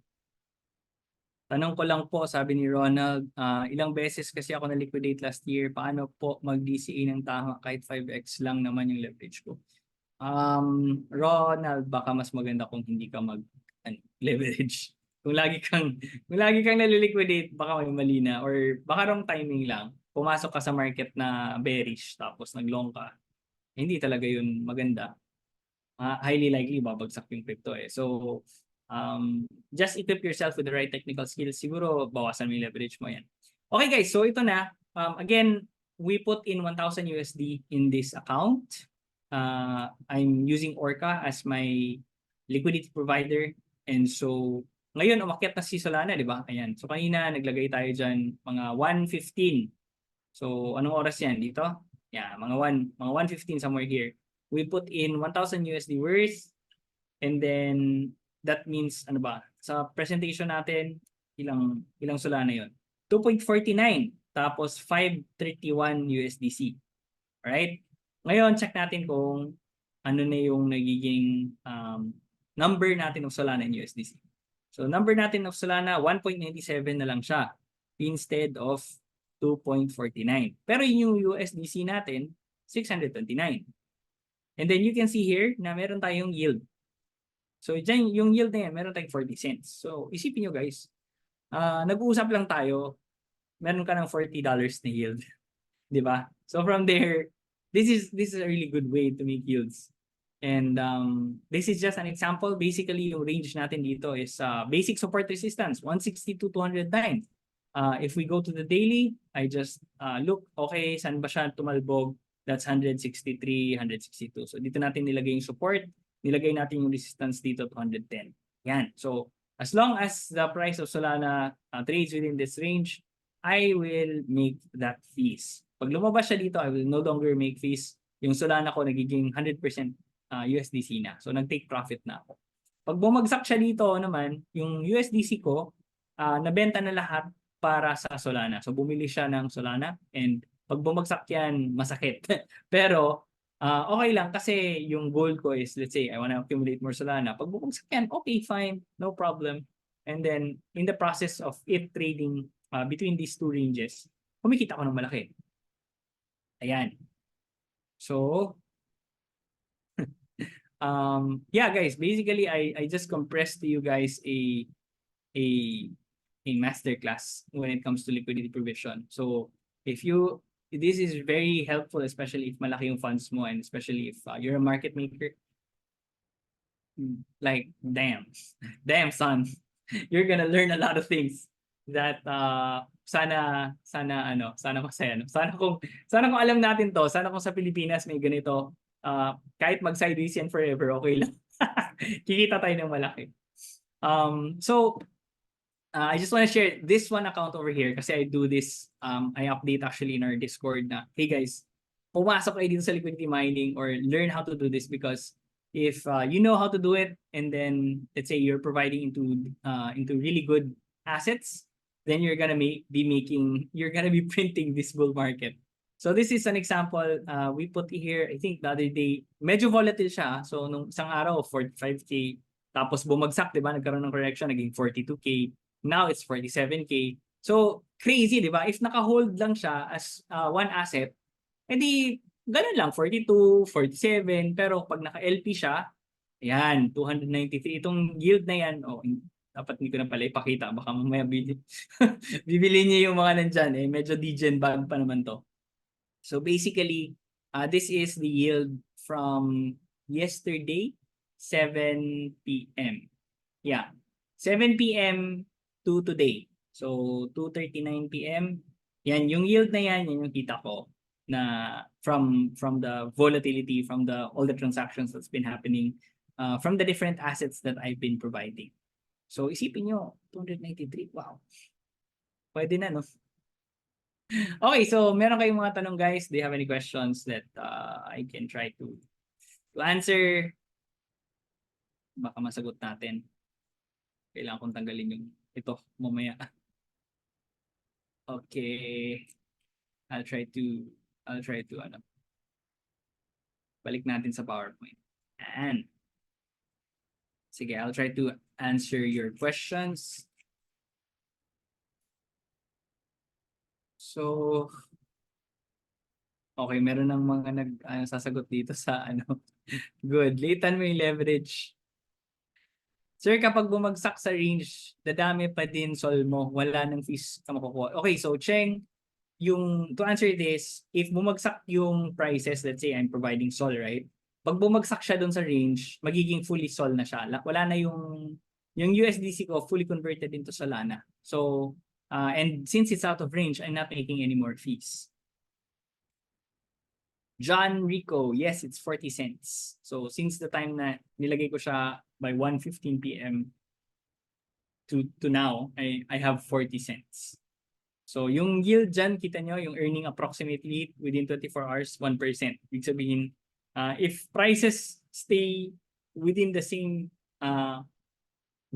Tanong ko lang po, sabi ni Ronald, ilang beses kasi ako na-liquidate last year. Paano po mag-DCA ng tama kahit 5x lang naman yung leverage ko? Ronald, baka mas maganda kung hindi ka leverage. Kung lagi kang naliliquidate, baka may mali na or baka wrong timing lang. Pumasok ka sa market na bearish tapos nag-long ka. Hindi talaga yun maganda. Highly likely babagsak yung crypto eh. So, just equip yourself with the right technical skills. Siguro, bawasan mo yung leverage mo yan. Okay guys, so ito na. Again, we put in 1,000 USD in this account. I'm using Orca as my liquidity provider. And so, ngayon, umakyat na si Solana, di ba? Ayan. So, kanina, naglagay tayo dyan mga 1:15. So, anong oras yan? Dito? Yeah, mga 1:15 somewhere here. We put in 1,000 USD worth and then that means ano ba sa presentation natin ilang Solana yon 2.49 tapos 531 USDC. Alright, ngayon check natin kung ano na yung nagiging number natin of Solana in USDC. So number natin of Solana 1.97 na lang siya instead of 2.49, pero yung USDC natin 629. And then you can see here na meron tayong yield. So dyan, yung yield na yan, meron tayong 40 cents. So isipin nyo guys, nag-uusap lang tayo, meron ka ng $40 na yield. Di ba? So from there, this is a really good way to make yields. And this is just an example. Basically, yung range natin dito is basic support resistance, 160 to 209. If we go to the daily, I just look, okay, saan ba siya tumalbog? That's 163, 162. So dito natin nilagay yung support, nilagay natin yung resistance dito 210. Yan. So as long as the price of Solana trades within this range, I will make that fees. Pag lumabas siya dito, I will no longer make fees. Yung Solana ko nagiging 100% USDC na. So nag-take profit na ako. Pag bumagsak siya dito naman, yung USDC ko, nabenta na lahat para sa Solana. So bumili siya ng Solana and pag bumagsak yan, masakit. Pero, okay lang kasi yung goal ko is, let's say, I want to accumulate more Solana. Pag bumagsak yan, okay, fine, no problem. And then, in the process of it trading between these two ranges, kumikita ko ng malaki. Ayan. So, yeah guys, basically, I just compressed to you guys a masterclass when it comes to liquidity provision. So, this is very helpful, especially if malaki yung funds mo and especially if you're a market maker. Like, damn son, you're gonna learn a lot of things that sana masaya. No? Sana kung alam natin to, sana kung sa Pilipinas may ganito, kahit mag-sideways yan forever, okay lang. Kikita tayo ng malaki. So, I just want to share this one account over here kasi I do this, I update actually in our Discord na, hey guys, pumasok kayo dito sa liquidity mining or learn how to do this because if you know how to do it and then let's say you're providing into really good assets, then you're gonna be printing this bull market. So this is an example we put here. I think the other day, medyo volatile siya. So nung isang araw, 45K. Tapos bumagsak, di ba? Nagkaroon ng correction, naging 42K. Now it's 47K. So crazy, di ba? If naka-hold lang siya as one asset, edi ganun lang, 42, 47. Pero pag naka-LP siya, ayan, 293. Itong yield na yan, Dapat hindi ko na pala ipakita. Baka mamaya bibili niyo yung mga nandyan. Medyo degen bag pa naman to. So basically, this is the yield from yesterday, 7 p.m. Yeah, 7 p.m. to today. So 2:39 p.m. Yan, yung yield na yan yung kita ko na from the volatility, from all the transactions that's been happening, from the different assets that I've been providing. So isipin nyo, 293, wow. Pwede na, no? Okay, so meron kayong mga tanong, guys? Do you have any questions that I can try to answer? Baka masagot natin. Kailangan kong tanggalin yung ito mamaya. Okay. I'll try to balik natin sa PowerPoint. And sige, I'll try to answer your questions. So okay, meron ng mga sasagot dito sa good. Litan mo yung leverage. Sir, kapag bumagsak sa range, dadami pa din sol mo. Wala nang fees ka makukuha. Okay, so Cheng, to answer this, if bumagsak yung prices, let's say I'm providing sol, right? Pag bumagsak siya doon sa range, magiging fully sol na siya. Wala na yung USDC ko fully converted into Solana. So, and since it's out of range, I'm not making any more fees. John Rico, yes, it's 40 cents. So since the time na nilagay ko siya by 1:15 p.m. to now, I have 40 cents. So yung yield dyan, kita nyo, yung earning approximately within 24 hours, 1%. Ibig sabihin, if prices stay within the same,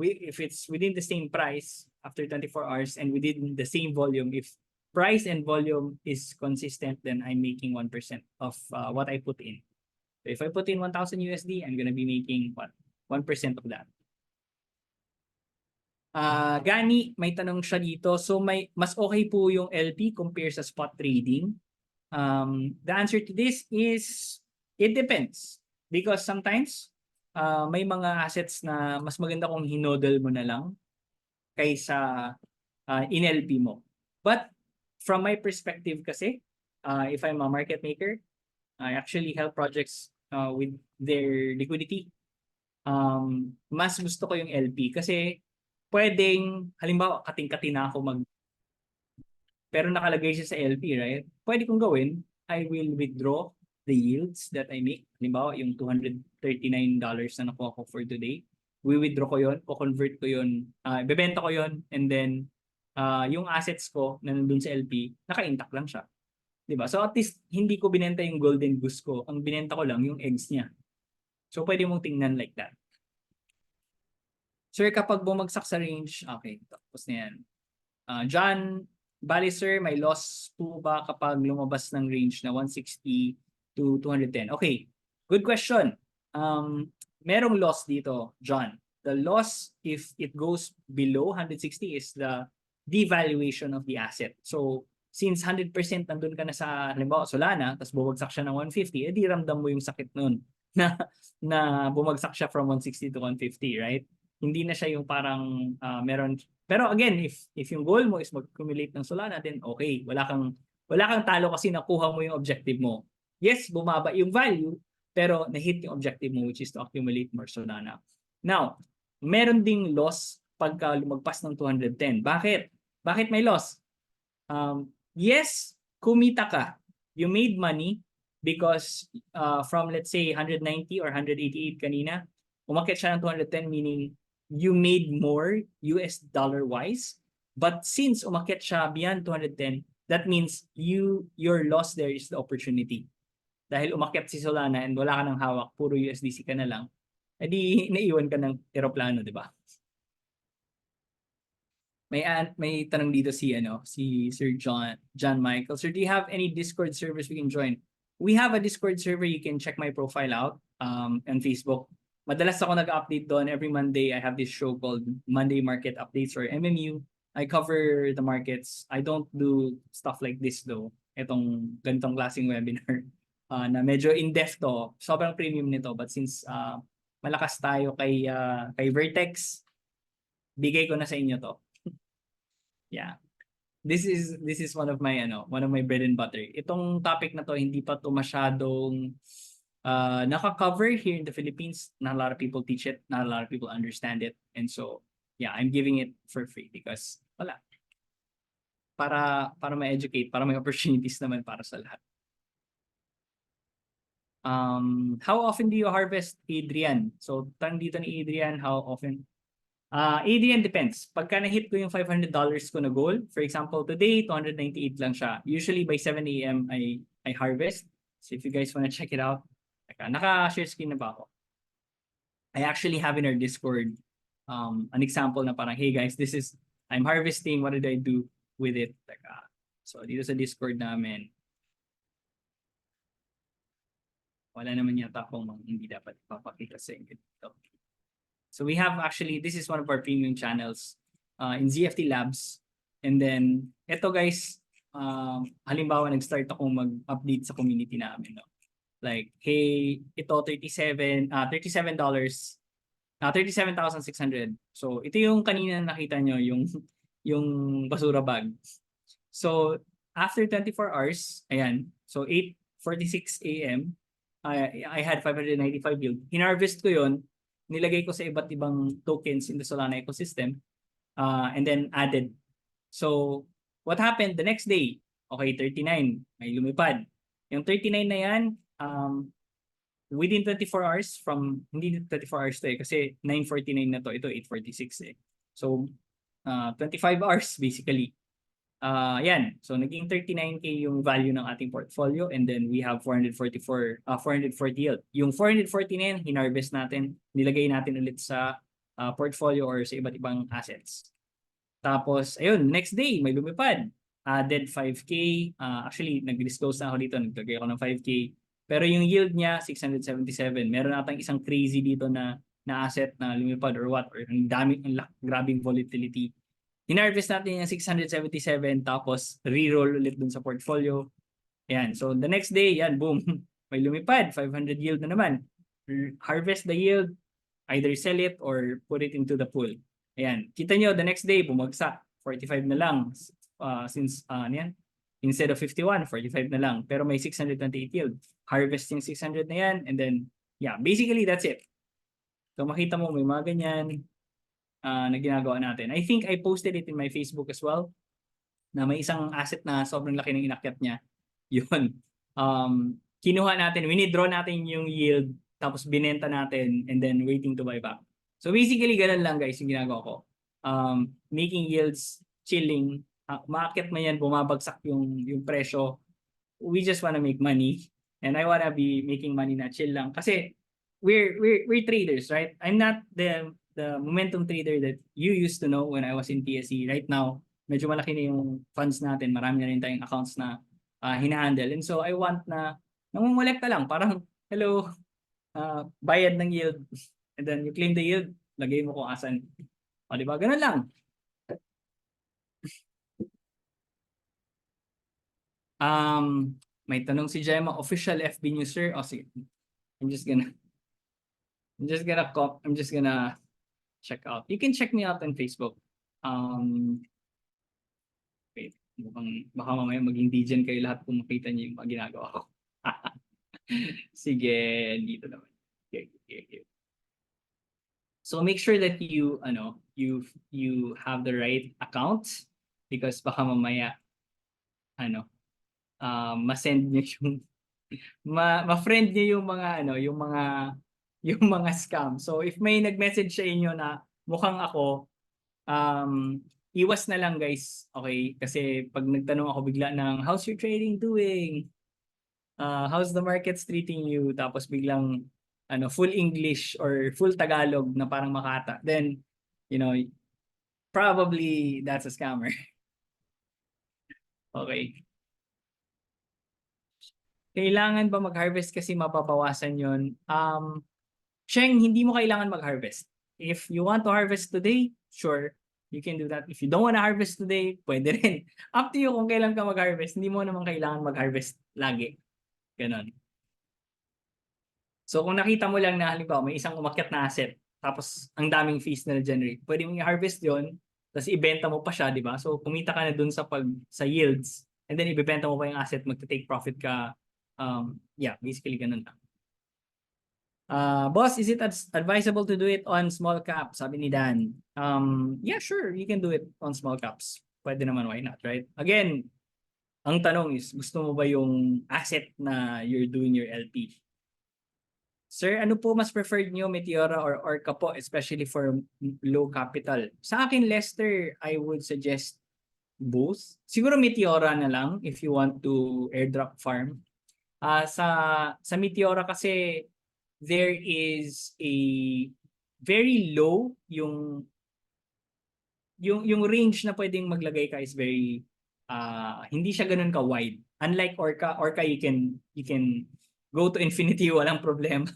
if it's within the same price after 24 hours and within the same volume, if price and volume is consistent, then I'm making 1% of what I put in. So if I put in 1,000 USD, I'm gonna be making what? 1% of that. Gani, may tanong siya dito. So mas okay po yung LP compare sa spot trading? The answer to this is, it depends. Because sometimes, may mga assets na mas maganda kung hinodel mo na lang kaysa in-LP mo. But from my perspective kasi, if I'm a market maker, I actually help projects with their liquidity. Mas gusto ko yung LP kasi pwedeng, halimbawa, kating-kati na ako pero nakalagay siya sa LP, right? Pwede kong gawin, I will withdraw the yields that I make. Halimbawa, yung $239 na nakuha ko for today. We-withdraw ko yun, o-convert ko yun, bebenta ko yun, and then yung assets ko na nandun sa LP, naka-intact lang siya. Diba? So at least, hindi ko binenta yung golden goose ko. Ang binenta ko lang yung eggs niya. So pwede mong tingnan like that. Sir, kapag bumagsak sa range, okay, tapos na yan. John, bali sir, may loss po ba kapag lumabas ng range na 160 to 210? Okay, good question. Merong loss dito, John. The loss, if it goes below 160, is the devaluation of the asset. So, since 100% nandun ka na sa, halimbawa, Solana, tapos bumagsak siya ng 150, edi ramdam mo yung sakit nun na bumagsak siya from 160 to 150, right? Hindi na siya yung parang meron. Pero again, if yung goal mo is mag-accumulate ng Solana, then okay, wala kang talo kasi nakuha mo yung objective mo. Yes, bumaba yung value, pero na-hit yung objective mo, which is to accumulate more Solana. Now, meron ding loss pagka lumagpas ng 210. Bakit? Bakit may loss? Yes, kumita ka. You made money because from let's say 190 or 188 kanina, umakyat siya ng 210, meaning you made more US dollar wise. But since umakyat siya beyond 210, that means your loss there is the opportunity. Dahil umakyat si Solana and wala ka ng hawak, puro USDC ka na lang, edi naiwan ka ng eroplano, di ba? May tanong dito si Sir John Michael. Sir, do you have any Discord servers we can join? We have a Discord server. You can check my profile out on Facebook. Madalas ako nag-update doon. Every Monday, I have this show called Monday Market Updates or MMU. I cover the markets. I don't do stuff like this though. Itong ganitong klaseng webinar na medyo in-depth to. Sobrang premium nito. But since malakas tayo kay Vertex, bigay ko na sa inyo to. Yeah. This is one of my bread and butter. Itong topic na to hindi pa to masyadong naka-cover here in the Philippines. Not a lot of people teach it, not a lot of people understand it. And so, yeah, I'm giving it for free because wala. Para ma-educate, para may opportunities naman para sa lahat. How often do you harvest, Adrian? So, tanong dito ni Adrian, how often? Adrian, depends. Pagka na-hit ko yung $500 ko na goal, for example, today, 298 lang siya. Usually by 7 a.m. I harvest. So if you guys wanna check it out, naka-share screen na ba ako? I actually have in our Discord an example na parang, hey guys, I'm harvesting, what did I do with it? So dito sa Discord namin, wala naman yata akong hindi dapat papakita sa inyo dito. So we have actually, this is one of our premium channels in ZFT Labs. And then, eto guys, halimbawa nag-start akong mag-update sa community namin. No? Like, hey, ito $37,600. So, ito yung kanina nakita nyo, yung basura bag. So, after 24 hours, ayan, so 8:46 a.m., I had 595 yield. Hinarvest ko yon, nilagay ko sa iba't ibang tokens in the Solana ecosystem, and then added. So, what happened the next day? Okay, 39, may lumipad. Yung 39 na yan, within 24 hours hindi 24 hours to kasi 9:49 na to, ito 8:46 eh. So, 25 hours basically. Yan. So, naging 39K yung value ng ating portfolio and then we have 440 yield. Yung 440 na yan, hinarvest natin, nilagay natin ulit sa portfolio or sa iba't ibang assets. Tapos, ayun, next day, may lumipad. Added 5K. Actually, nag-disclose na ako dito, naglagay ako ng 5K. Pero yung yield niya, 677. Meron natang isang crazy dito na asset na lumipad or what, or ang grabing volatility. Hinarvest natin yung 677 tapos re-roll ulit dun sa portfolio. Ayan. So the next day, yan, boom. May lumipad. 500 yield na naman. Harvest the yield. Either sell it or put it into the pool. Ayan. Kita nyo, the next day, bumagsak. 45 na lang. Since, yan. Instead of 51, 45 na lang. Pero may 628 yield. Harvest yung 600 na yan. And then, yeah, basically that's it. So makita mo, may mga ganyan na ginagawa natin. I think I posted it in my Facebook as well na may isang asset na sobrang laki ng inakyat niya. Yun. Kinuha natin, winidraw natin yung yield tapos binenta natin and then waiting to buy back. So basically, ganun lang guys yung ginagawa ko. Making yields, chilling, maakyat man yan, bumabagsak yung presyo. We just wanna make money and I wanna be making money na chill lang. Kasi we're traders, right? I'm not the momentum trader that you used to know when I was in PSE. Right now, medyo malaki na yung funds natin. Marami na rin tayong accounts na hina-handle. And so I want na namumulekta lang. Parang, hello, bayad ng yield. And then you claim the yield, lagay mo kung asan. O, diba? Ganun lang. May tanong si Gemma, official FB news, sir? O, sige. I'm just gonna check out. You can check me out on Facebook. Wait, baka mamaya maging DJen kayo lahat kung makita niyo yung mga ginagawa ko. Sige, dito naman. Okay. So make sure that you have the right account because baka mamaya ma-send niyo yung ma-friend niyo yung mga scam. So if may nag-message sa inyo na mukhang ako, iwas na lang guys. Okay? Kasi pag nagtanong ako bigla ng how's your trading doing? How's the markets treating you? Tapos biglang full English or full Tagalog na parang Makata. Then, probably that's a scammer. Okay. Kailangan ba mag-harvest kasi mapapawasan yon? Cheng, hindi mo kailangan mag-harvest. If you want to harvest today, sure, you can do that. If you don't want to harvest today, pwede rin. Up to you kung kailan ka mag-harvest. Hindi mo naman kailangan mag-harvest lagi. Ganon. So kung nakita mo lang na halimbawa may isang umakyat na asset, tapos ang daming fees na generate. Pwede mong i-harvest yon, tapos ibenta mo pa siya, di ba? So kumita ka na dun sa yields, and then ibebenta mo pa yung asset, magte-take profit ka. Yeah, basically ganun lang. Boss, is it advisable to do it on small cap? Sabi ni Dan. Yeah, sure, you can do it on small caps. Pwede naman, why not, right? Again, ang tanong is, gusto mo ba yung asset na you're doing your LP? Sir, ano po mas preferred nyo, Meteora or Orca po, especially for low capital? Sa akin, Lester, I would suggest both. Siguro Meteora na lang if you want to airdrop farm. Sa Meteora kasi, there is a very low yung range na pwedeng maglagay ka is very hindi siya ganun ka wide. Unlike Orca you can go to infinity, walang problema.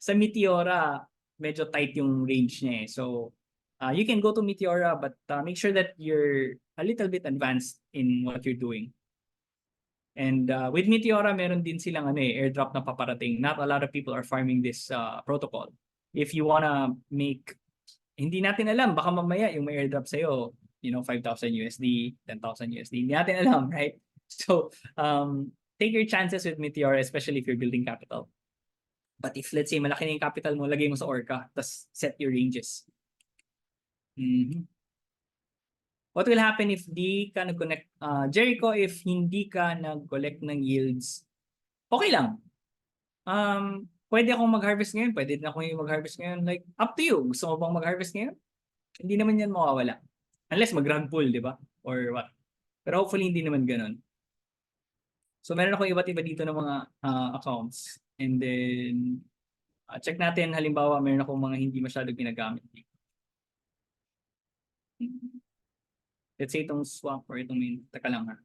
Sa Meteora medyo tight yung range niya eh. So you can go to Meteora, but make sure that you're a little bit advanced in what you're doing. And with Meteora, meron din silang airdrop na paparating. Not a lot of people are farming this protocol. If you wanna make, hindi natin alam, baka mamaya yung may airdrop sa'yo, 5,000 USD, 10,000 USD. Hindi natin alam, right? So, take your chances with Meteora, especially if you're building capital. But if, let's say, malaki na yung capital mo, lagay mo sa Orca, tas set your ranges. What will happen if di ka nag-connect? Jericho, if hindi ka nag-collect ng yields, okay lang. Pwede akong mag-harvest ngayon, pwede din ako yung mag-harvest ngayon. Like, up to you. Gusto mo bang mag-harvest ngayon? Hindi naman yan mawawala. Unless mag-rug pull, di ba? Or what? Pero hopefully hindi naman ganun. So meron ako iba't iba dito ng mga accounts. And then, check natin, halimbawa, meron akong mga hindi masyadong ginagamit dito. Let's say itong swap or itong main. Taka lang ha.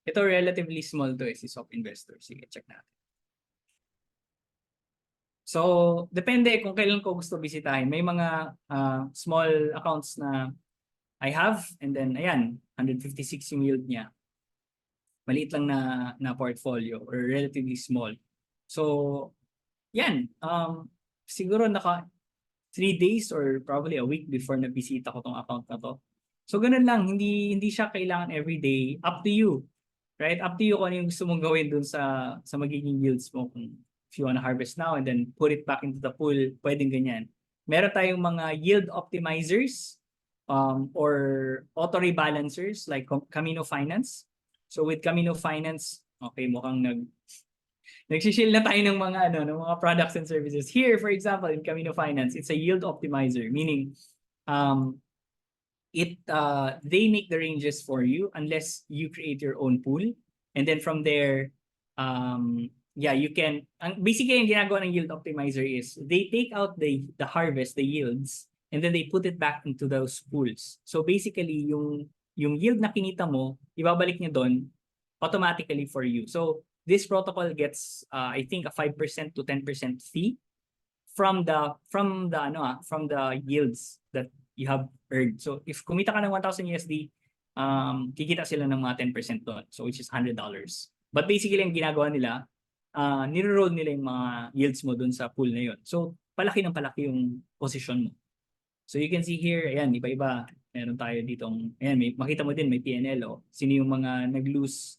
Ito relatively small to si swap investor. Sige, check natin. So, depende kung kailan ko gusto bisitahin. May mga small accounts na I have, and then ayan, 156 yung yield niya. Maliit lang na portfolio or relatively small. So, yan. Siguro naka 3 days or probably a week before nabisita ko tong account na to. So, ganun lang. Hindi siya kailangan everyday. Up to you. Right? Up to you kung ano yung gusto mong gawin dun sa magiging yields mo. Kung if you want to harvest now and then put it back into the pool, pwedeng ganyan. Meron tayong mga yield optimizers or auto rebalancers like Camino Finance. So with Camino Finance, okay, mukhang nagsishare na tayo ng ng mga products and services. Here, for example, in Camino Finance, it's a yield optimizer, meaning they make the ranges for you unless you create your own pool, and then from there you can basically yung ginagawa ng yield optimizer is they take out the harvest, the yields, and then they put it back into those pools. So basically yung yield na kinita mo, ibabalik niya doon automatically for you. So this protocol gets I think a 5% to 10% fee from the yields that you have earned. So if kumita ka ng 1,000 USD, kikita sila ng mga 10% doon. So which is $100. But basically ang ginagawa nila, niro-roll nila yung mga yields mo doon sa pool na yun. So palaki ng palaki yung position mo. So you can see here, ayan, iba-iba. Meron tayo ditong, ayan, makita mo din may PNL. Sino yung mga nag-lose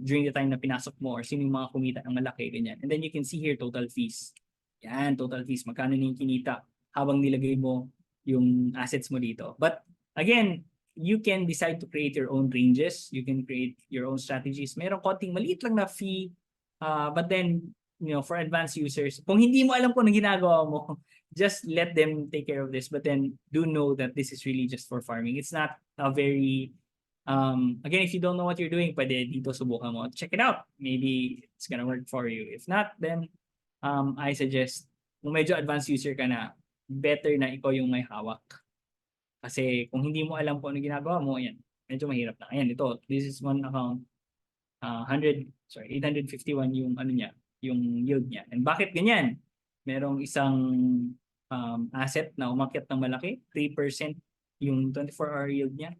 during the time na pinasok mo, or sino yung mga kumita ng malaki, ganyan. And then you can see here total fees. Yan, total fees. Magkano na yung kinita habang nilagay mo yung assets mo dito. But again, you can decide to create your own ranges. You can create your own strategies. Meron konting maliit lang na fee. But then, for advanced users, kung hindi mo alam kung ano ginagawa mo, just let them take care of this. But then do know that this is really just for farming. It's not a very, again, if you don't know what you're doing, pwede dito subukan mo. Check it out. Maybe it's gonna work for you. If not, then I suggest, kung medyo advanced user ka na, better na ikaw yung may hawak. Kasi kung hindi mo alam kung ano ginagawa mo, ayan, medyo mahirap na. Ayan, ito, this is one account, 851 yung niya, yung yield niya. And bakit ganyan? Merong isang asset na umakyat ng malaki, 3% yung 24-hour yield niya.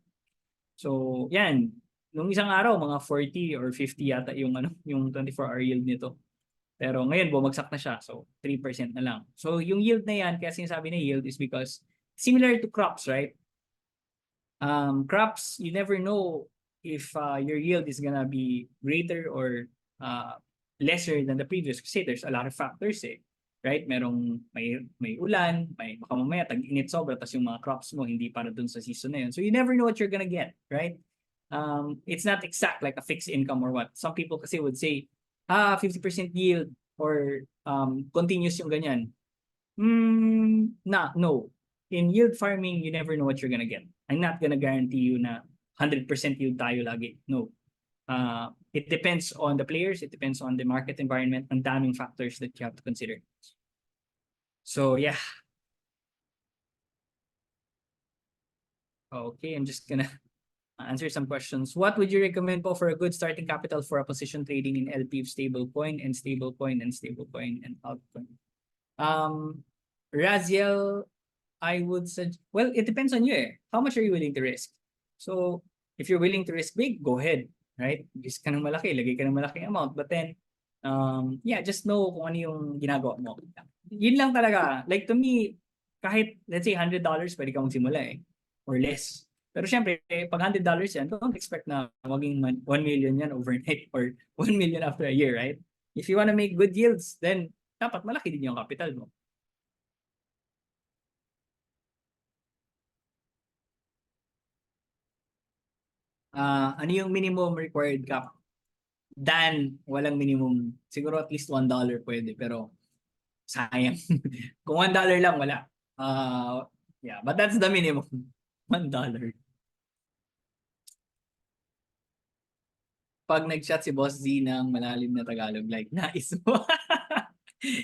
So, yan, nung isang araw, mga 40 or 50 yata yung 24-hour yield nito. Pero ngayon, bumagsak na siya. So, 3% na lang. So, yung yield na yan, kaya sinasabi na yield is because similar to crops, right? Crops, you never know if your yield is gonna be greater or lesser than the previous kasi there's a lot of factors eh. Right? May ulan, baka mamaya tag-init sobra tapos yung mga crops mo hindi para dun sa season na yun. So you never know what you're gonna get, right? It's not exact like a fixed income or what. Some people kasi would say, 50% yield or continuous yung ganyan. No. In yield farming, you never know what you're gonna get. I'm not gonna guarantee you na 100% yield tayo lagi. No. It depends on the players, it depends on the market environment, ang daming factors that you have to consider. So yeah. Okay, I'm just gonna answer some questions. What would you recommend po for a good starting capital for a position trading in LP of stablecoin and altcoin? Raziel, I would suggest, well, it depends on you eh. How much are you willing to risk? So, if you're willing to risk big, go ahead, right? Risk ka ng malaki, lagay ka ng malaking amount. But then, yeah, just know kung ano yung ginagawa mo. Yun lang talaga. Like to me, kahit, let's say, $100, pwede ka magsimula eh. Or less. Pero syempre, pag $100 yan, don't expect na maging 1 million yan overnight or 1 million after a year, right? If you want to make good yields, then dapat malaki din yung capital mo. Ano yung minimum required cap? Dan, walang minimum. Siguro at least $1 pwede, pero sayang. Kung $1 lang, wala. Yeah, but that's the minimum. $1. Pag nag-chat si Boss Z ng malalim na Tagalog, like, nais mo.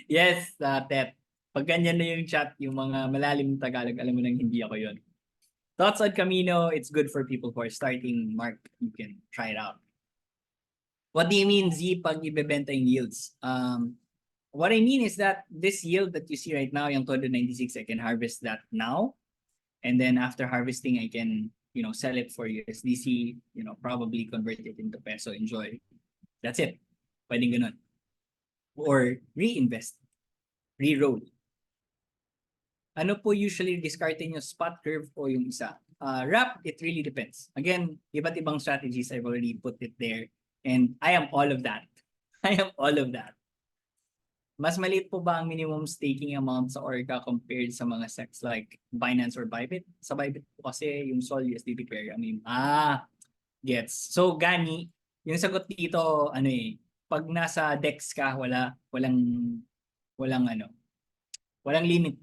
Yes, Tet. Pag ganyan na yung chat, yung mga malalim na Tagalog, alam mo nang hindi ako yon. Thoughts on Camino, it's good for people who are starting. Mark, you can try it out. What do you mean, Z, pag ibebenta yung yields? What I mean is that this yield that you see right now, yung 296, I can harvest that now. And then after harvesting, I can, sell it for USDC, probably convert it into peso, enjoy. That's it. Pwedeng ganun. Or reinvest, re-roll. Ano po usually discarding yung spot curve o yung isa? Wrap, it really depends. Again, iba't ibang strategies, I've already put it there. And I am all of that. I am all of that. Mas maliit po ba ang minimum staking amount sa Orca compared sa mga SECs like Binance or Bybit? Sa Bybit po kasi yung Sol USDT pair. Gets. So, Gani, yung sagot dito, pag nasa DEX ka, walang limit.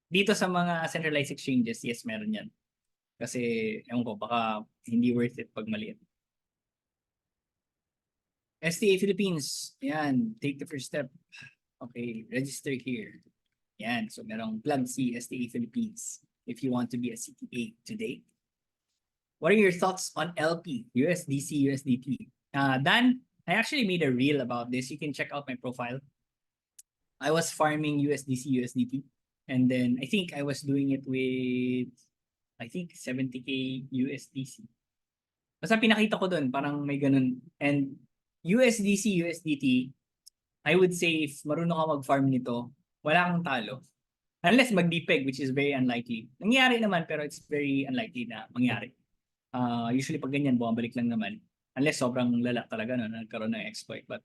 Dito sa mga centralized exchanges, yes, meron yan. Kasi, ewan ko, baka hindi worth it pag maliit. STA Philippines, yan, take the first step. Okay, register here. Yan, so merong plug si STA Philippines if you want to be a CTA today. What are your thoughts on LP, USDC, USDT? Dan, I actually made a reel about this. You can check out my profile. I was farming USDC, USDT. And then I think I was doing it with, 70K USDC. Basta pinakita ko dun, parang may ganun. And USDC, USDT, I would say if marunong ka mag-farm nito, wala kang talo. Unless mag-depeg, which is very unlikely. Nangyari naman, pero it's very unlikely na mangyari. Usually pag ganyan, bumabalik lang naman. Unless sobrang lala talaga na nagkaroon ng exploit. But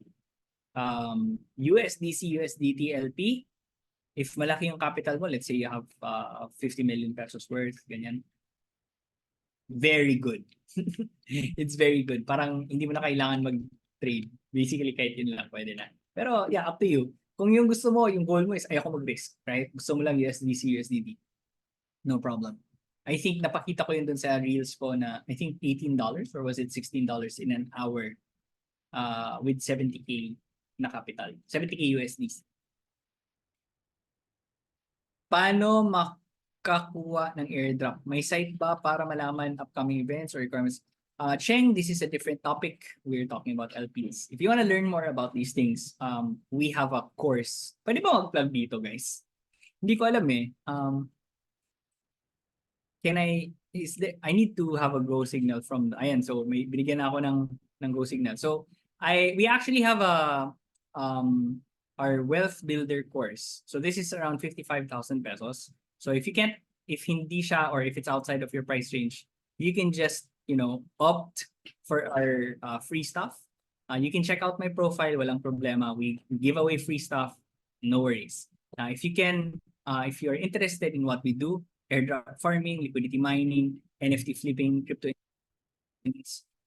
USDC, USDT, LP, if malaki yung capital mo, let's say you have 50 million pesos worth, ganyan. Very good. It's very good. Parang hindi mo na kailangan mag-trade. Basically, kahit yun lang, pwede na. Pero yeah, up to you. Kung yung gusto mo, yung goal mo is ayoko mag-risk, right? Gusto mo lang USDC, USDT. No problem. I think napakita ko yun dun sa reels ko na I think $18 or was it $16 in an hour with 70K na capital. 70K USDC. Paano makakuha ng airdrop? May site ba para malaman upcoming events or requirements? Cheng, this is a different topic. We're talking about LPs. If you want to learn more about these things, we have a course. Pwede ba mag-plug dito, guys? Hindi ko alam eh. I need to have a go signal from, ayan, so may binigyan na ako ng go signal. So, we actually have a our wealth builder course. So this is around 55,000 pesos. So if hindi siya or if it's outside of your price range, you can just, opt for our free stuff. You can check out my profile, walang problema. We give away free stuff, no worries. If you're interested in what we do, airdrop farming, liquidity mining, NFT flipping, crypto,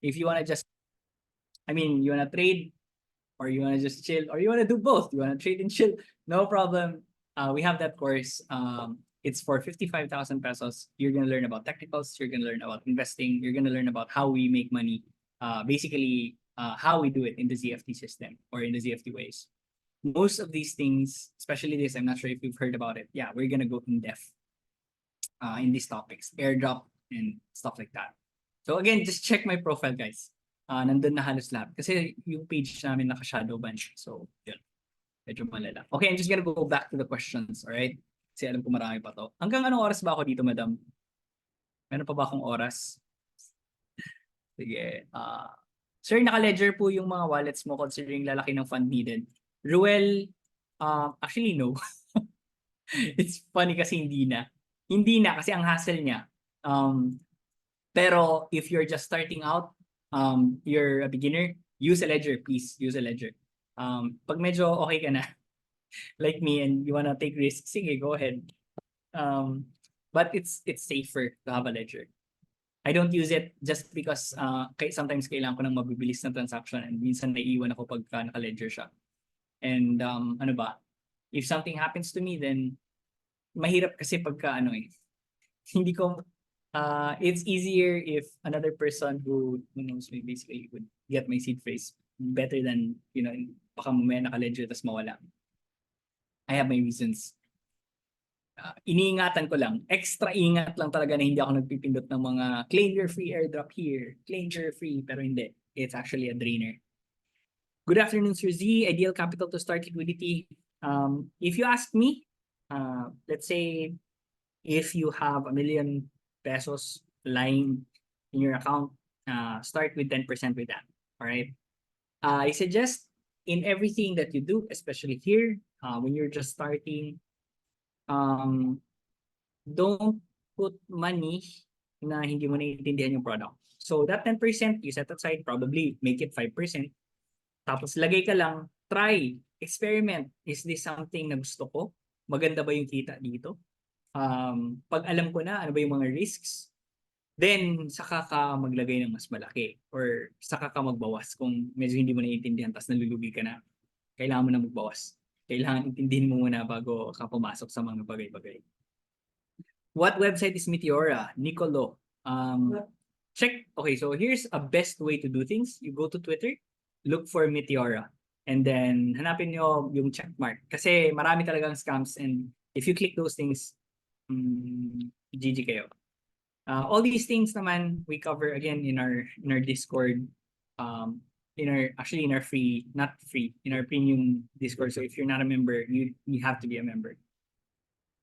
if you wanna just, you wanna trade, or you want to just chill, or you want to do both, you want to trade and chill, no problem. We have that course. It's for 55,000 pesos. You're going to learn about technicals, you're going to learn about investing, you're going to learn about how we make money, basically how we do it in the ZFT system or in the ZFT ways. Most of these things, especially this, I'm not sure if you've heard about it. Yeah, we're going to go in depth in these topics, airdrop and stuff like that. So again, just check my profile, guys. Nandun na halos lahat. Kasi yung page namin naka-shadow ban. So, yun. Medyo malala. Okay, I'm just gonna go back to the questions, alright? Kasi alam ko marami pa to. Hanggang anong oras ba ako dito, madam? Meron pa ba akong oras? Sige. Sir, naka-ledger po yung mga wallets mo considering lalaki ng fund needed. Ruel, actually no. It's funny kasi hindi na. Hindi na kasi ang hassle niya. Pero if you're just starting out, you're a beginner, use a ledger, please. Use a ledger. Pag medyo okay ka na, like me, and you wanna take risks, sige, go ahead. But it's safer to have a ledger. I don't use it just because sometimes kailangan ko ng mabibilis na transaction and minsan naiiwan ako pagka naka-ledger siya. And if something happens to me, then mahirap kasi pagka hindi ko it's easier if another person who knows me basically would get my seed phrase better than, baka mamaya naka-ledger tas mawala. I have my reasons. Iniingatan ko lang. Extra ingat lang talaga na hindi ako nagpipindot ng mga claim your free airdrop here, claim your free, pero hindi. It's actually a drainer. Good afternoon, Sir Z. Ideal capital to start liquidity. If you ask me, let's say if you have 1 million pesos lying in your account, start with 10% with that. All right. I suggest in everything that you do, especially here, when you're just starting, don't put money na hindi mo naiintindihan yung product. So that 10% you set aside, probably make it 5%. Tapos lagay ka lang, try, experiment. Is this something na gusto ko? Maganda ba yung kita dito? Pag alam ko na ano ba yung mga risks, then saka ka maglagay ng mas malaki or saka ka magbawas kung medyo hindi mo naiintindihan tapos nalulugi ka na. Kailangan mo na magbawas. Kailangan intindihin mo muna bago ka pumasok sa mga bagay-bagay. What website is Meteora? Nicolo. Check. Okay, so here's a best way to do things. You go to Twitter, look for Meteora, and then hanapin nyo yung checkmark. Kasi marami talagang scams, and if you click those things, GG kayo. All these things naman we cover again in our Discord, in our free, not free, in our premium Discord. So if you're not a member, you have to be a member.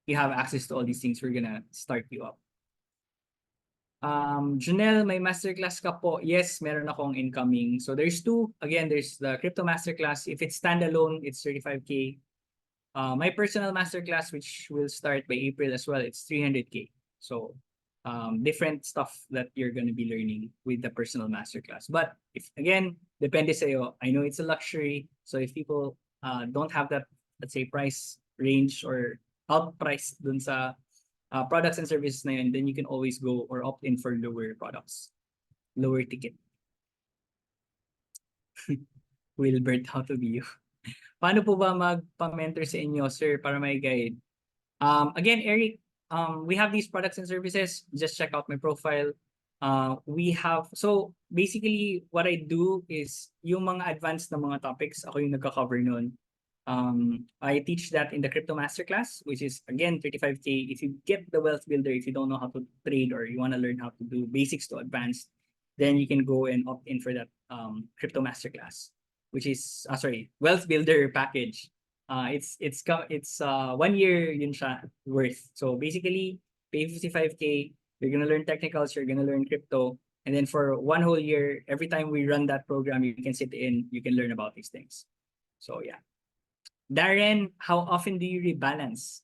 You have access to all these things. We're gonna start you up. Janelle, may masterclass ka po? Yes, meron akong incoming. So there's two. Again, there's the crypto masterclass. If it's standalone, it's 35K. My personal masterclass, which will start by April as well, it's 300K. So different stuff that you're going to be learning with the personal masterclass. But if again, depende sa'yo. I know it's a luxury. So if people don't have that, let's say, price range or outprice dun sa products and services na yun, then you can always go or opt in for lower products, lower ticket. Wilbert, how to be you? Paano po ba magpa-mentor sa inyo, sir, para may guide? Again, Eric, we have these products and services. Just check out my profile. So basically what I do is yung mga advanced na mga topics, ako yung nagka-cover nun. I teach that in the crypto masterclass, which is again 35K. If you get the wealth builder, if you don't know how to trade or you want to learn how to do basics to advanced, then you can go and opt in for that crypto masterclass, which is wealth builder package. It's 1 year yun siya worth. So basically, pay 55K. You're gonna learn technicals. You're gonna learn crypto, and then for 1 whole year, every time we run that program, you can sit in. You can learn about these things. So yeah. Darren, how often do you rebalance?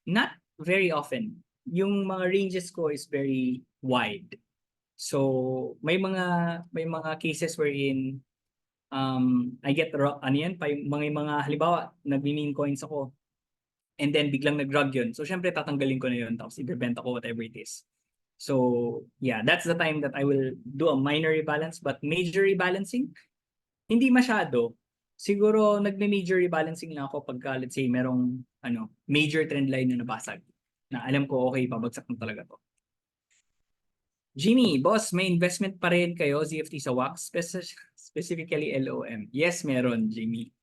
Not very often. Yung mga ranges ko is very wide. So may mga cases wherein I get ano yan, mga halimbawa nagmi-meme coins ako and then biglang nag-rug yun. So syempre tatanggalin ko na yun tapos ibebenta ko whatever it is. So yeah, that's the time that I will do a minor rebalance, but major rebalancing hindi masyado. Siguro nagme-major rebalancing lang ako pagka let's say merong major trend line na nabasag na alam ko okay babagsak na talaga to. Jimmy, boss, may investment pa rin kayo ZFT sa wax, specifically LOM? Yes, meron, Jimmy.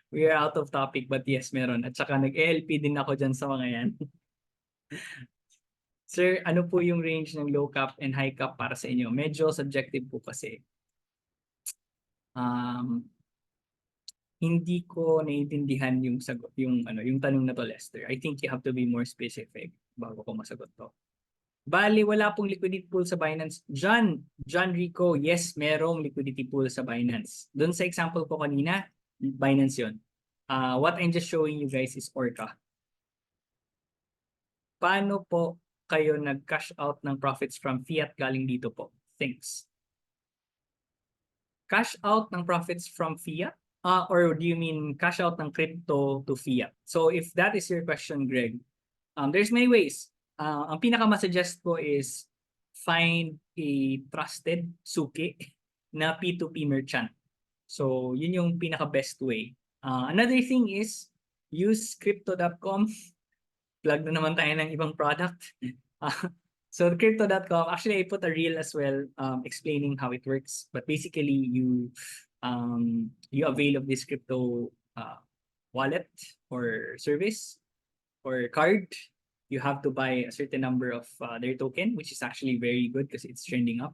We are out of topic, but yes, meron. At saka nag-LP din ako dyan sa mga yan. Sir, ano po yung range ng low cap and high cap para sa inyo? Medyo subjective po kasi. Hindi ko naiintindihan yung sagot, yung tanong na to, Lester. I think you have to be more specific bago ko masagot to. Bali, wala pong liquidity pool sa Binance. John Rico, yes, merong liquidity pool sa Binance. Doon sa example ko kanina, Binance yun. What I'm just showing you guys is Orca. Paano po kayo nag-cash out ng profits from fiat galing dito po? Thanks. Cash out ng profits from fiat? Or do you mean cash out ng crypto to fiat? So if that is your question, Greg, there's many ways. Ang pinaka-masuggest ko is find a trusted suki na P2P merchant. So yun yung pinaka-best way. Another thing is use crypto.com. Plug na naman tayo ng ibang product. So crypto.com, actually I put a reel as well explaining how it works. But basically you avail of this crypto wallet or service or card. You have to buy a certain number of their token, which is actually very good because it's trending up.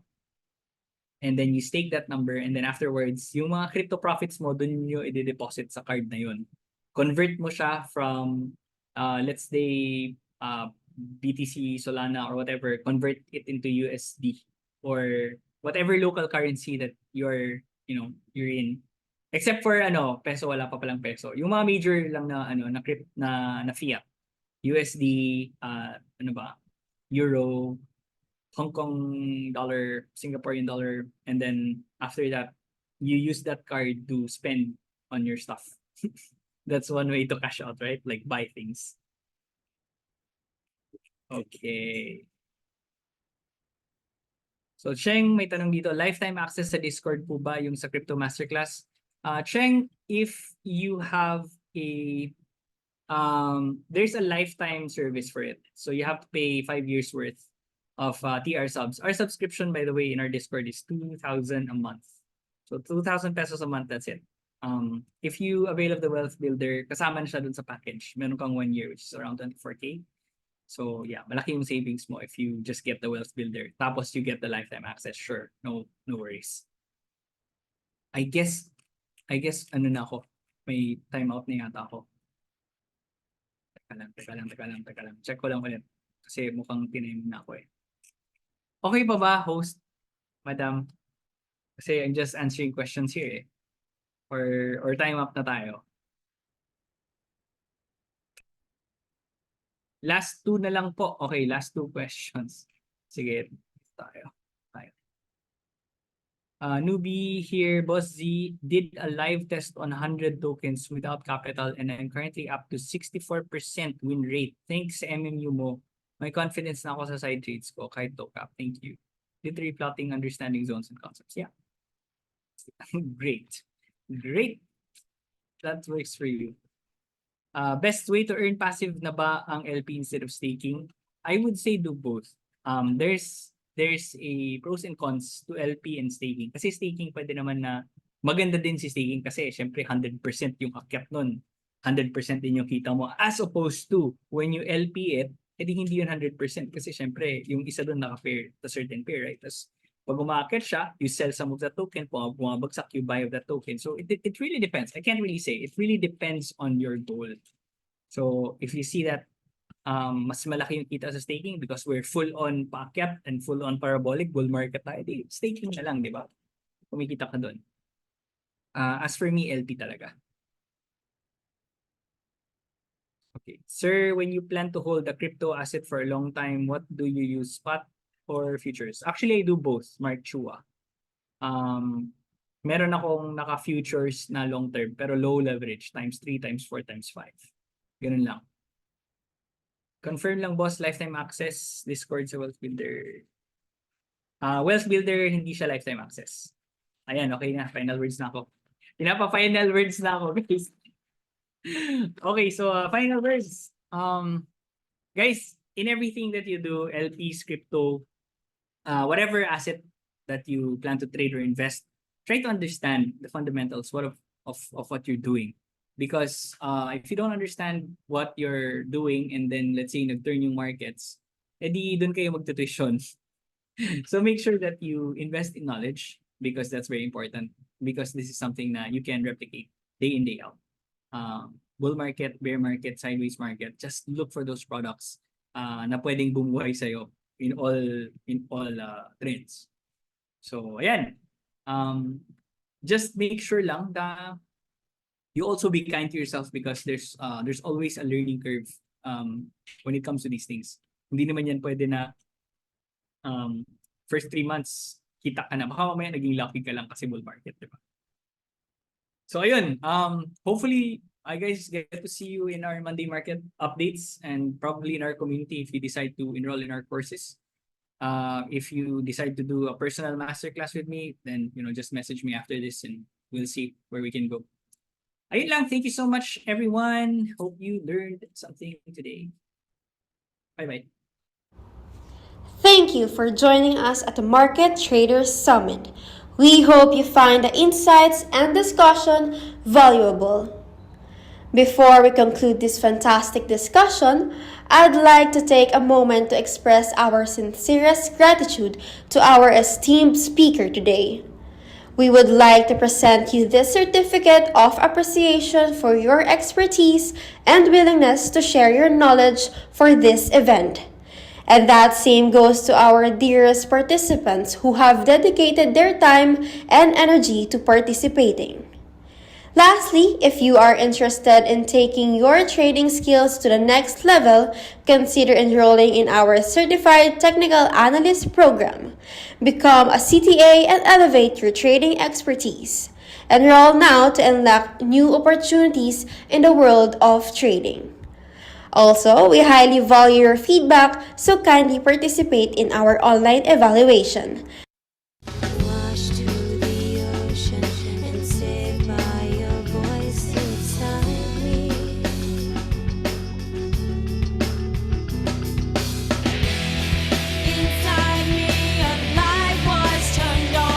And then you stake that number, and then afterwards, yung mga crypto profits mo, dun nyo i-deposit sa card na yun. Convert mo siya from, let's say, BTC, Solana, or whatever, convert it into USD or whatever local currency that you're in. Except for peso, wala pa palang peso. Yung mga major lang na fiat. USD, Euro, Hong Kong dollar, Singaporean dollar, and then after that, you use that card to spend on your stuff. That's one way to cash out, right? Like buy things. Okay. So Cheng, may tanong dito, lifetime access sa Discord po ba yung sa Crypto Masterclass? Cheng, if you have there's a lifetime service for it. So you have to pay 5 years worth of TR subs. Our subscription, by the way, in our Discord is 2,000 a month. So 2,000 pesos a month, that's it. If you avail of the Wealth Builder, kasama na siya dun sa package. Meron kang 1 year, which is around 24K. So yeah, malaki yung savings mo if you just get the Wealth Builder. Tapos you get the lifetime access, sure. No worries. I guess na ako. May timeout na yata ako. Teka lang. Check ko lang ulit. Kasi mukhang tiname na ako eh. Okay pa ba, host? Madam? Kasi I'm just answering questions here eh. Or time up na tayo. Last 2 na lang po. Okay, last 2 questions. Sige, tayo. Newbie here, Boss Z, did a live test on 100 tokens without capital and I'm currently up to 64% win rate. Thanks sa MMU mo. May confidence na ako sa side trades ko kahit tokap. Thank you. Literally plotting, understanding zones and concepts. Yeah. Great. That works for you. Best way to earn passive na ba ang LP instead of staking? I would say do both. There's a pros and cons to LP and staking. Kasi staking pwede naman na maganda din si staking kasi syempre 100% yung akyat nun. 100% din yung kita mo. As opposed to when you LP it, edi hindi yun 100% kasi syempre yung isa doon naka-pair to certain pair, right? Tapos pag umakyat siya, you sell some of that token, pag bumabagsak, you buy of that token. So it really depends. I can't really say. It really depends on your goal. So if you see that mas malaki yung kita sa staking because we're full on paakyat and full on parabolic bull market tayo, di staking na lang, di ba? Kumikita ka doon. As for me, LP talaga. Okay. Sir, when you plan to hold a crypto asset for a long time, what do you use, spot or futures? Actually, I do both, Mark Chua. Um, Meron akong naka-futures na long term pero low leverage, times 3, times 4, times 5. Ganun lang. Confirm lang, boss, lifetime access, Discord sa Wealth Builder. Wealth Builder, hindi siya lifetime access. Ayan, okay na. Final words na ako. Pinapa-final words na ako, guys. Okay, so final words. Guys, in everything that you do, LPs, crypto, whatever asset that you plan to trade or invest, try to understand the fundamentals of what you're doing. Because if you don't understand what you're doing and then let's say nag-turn yung markets, edi doon kayo magtutuition. So make sure that you invest in knowledge because that's very important because this is something that you can replicate day in, day out. Bull market, bear market, sideways market, just look for those products na pwedeng bumuhay sa'yo in all trends. So ayan. Just make sure lang that you also be kind to yourself because there's always a learning curve when it comes to these things. Hindi naman yan pwede na first 3 months kita ka na. Baka mamaya naging lucky ka lang kasi bull market, di ba? So ayun, hopefully I guys get to see you in our Monday market updates and probably in our community if you decide to enroll in our courses. If you decide to do a personal masterclass with me, then just message me after this and we'll see where we can go. Ayun lang, thank you so much everyone. Hope you learned something today. Bye-bye. Thank you for joining us at the Market Traders Summit. We hope you find the insights and discussion valuable. Before we conclude this fantastic discussion, I'd like to take a moment to express our sincerest gratitude to our esteemed speaker today. We would like to present you this certificate of appreciation for your expertise and willingness to share your knowledge for this event. And that same goes to our dearest participants who have dedicated their time and energy to participating. Lastly, if you are interested in taking your trading skills to the next level, consider enrolling in our Certified Technical Analyst program. Become a CTA and elevate your trading expertise. Enroll now to unlock new opportunities in the world of trading. Also, we highly value your feedback, so kindly participate in our online evaluation.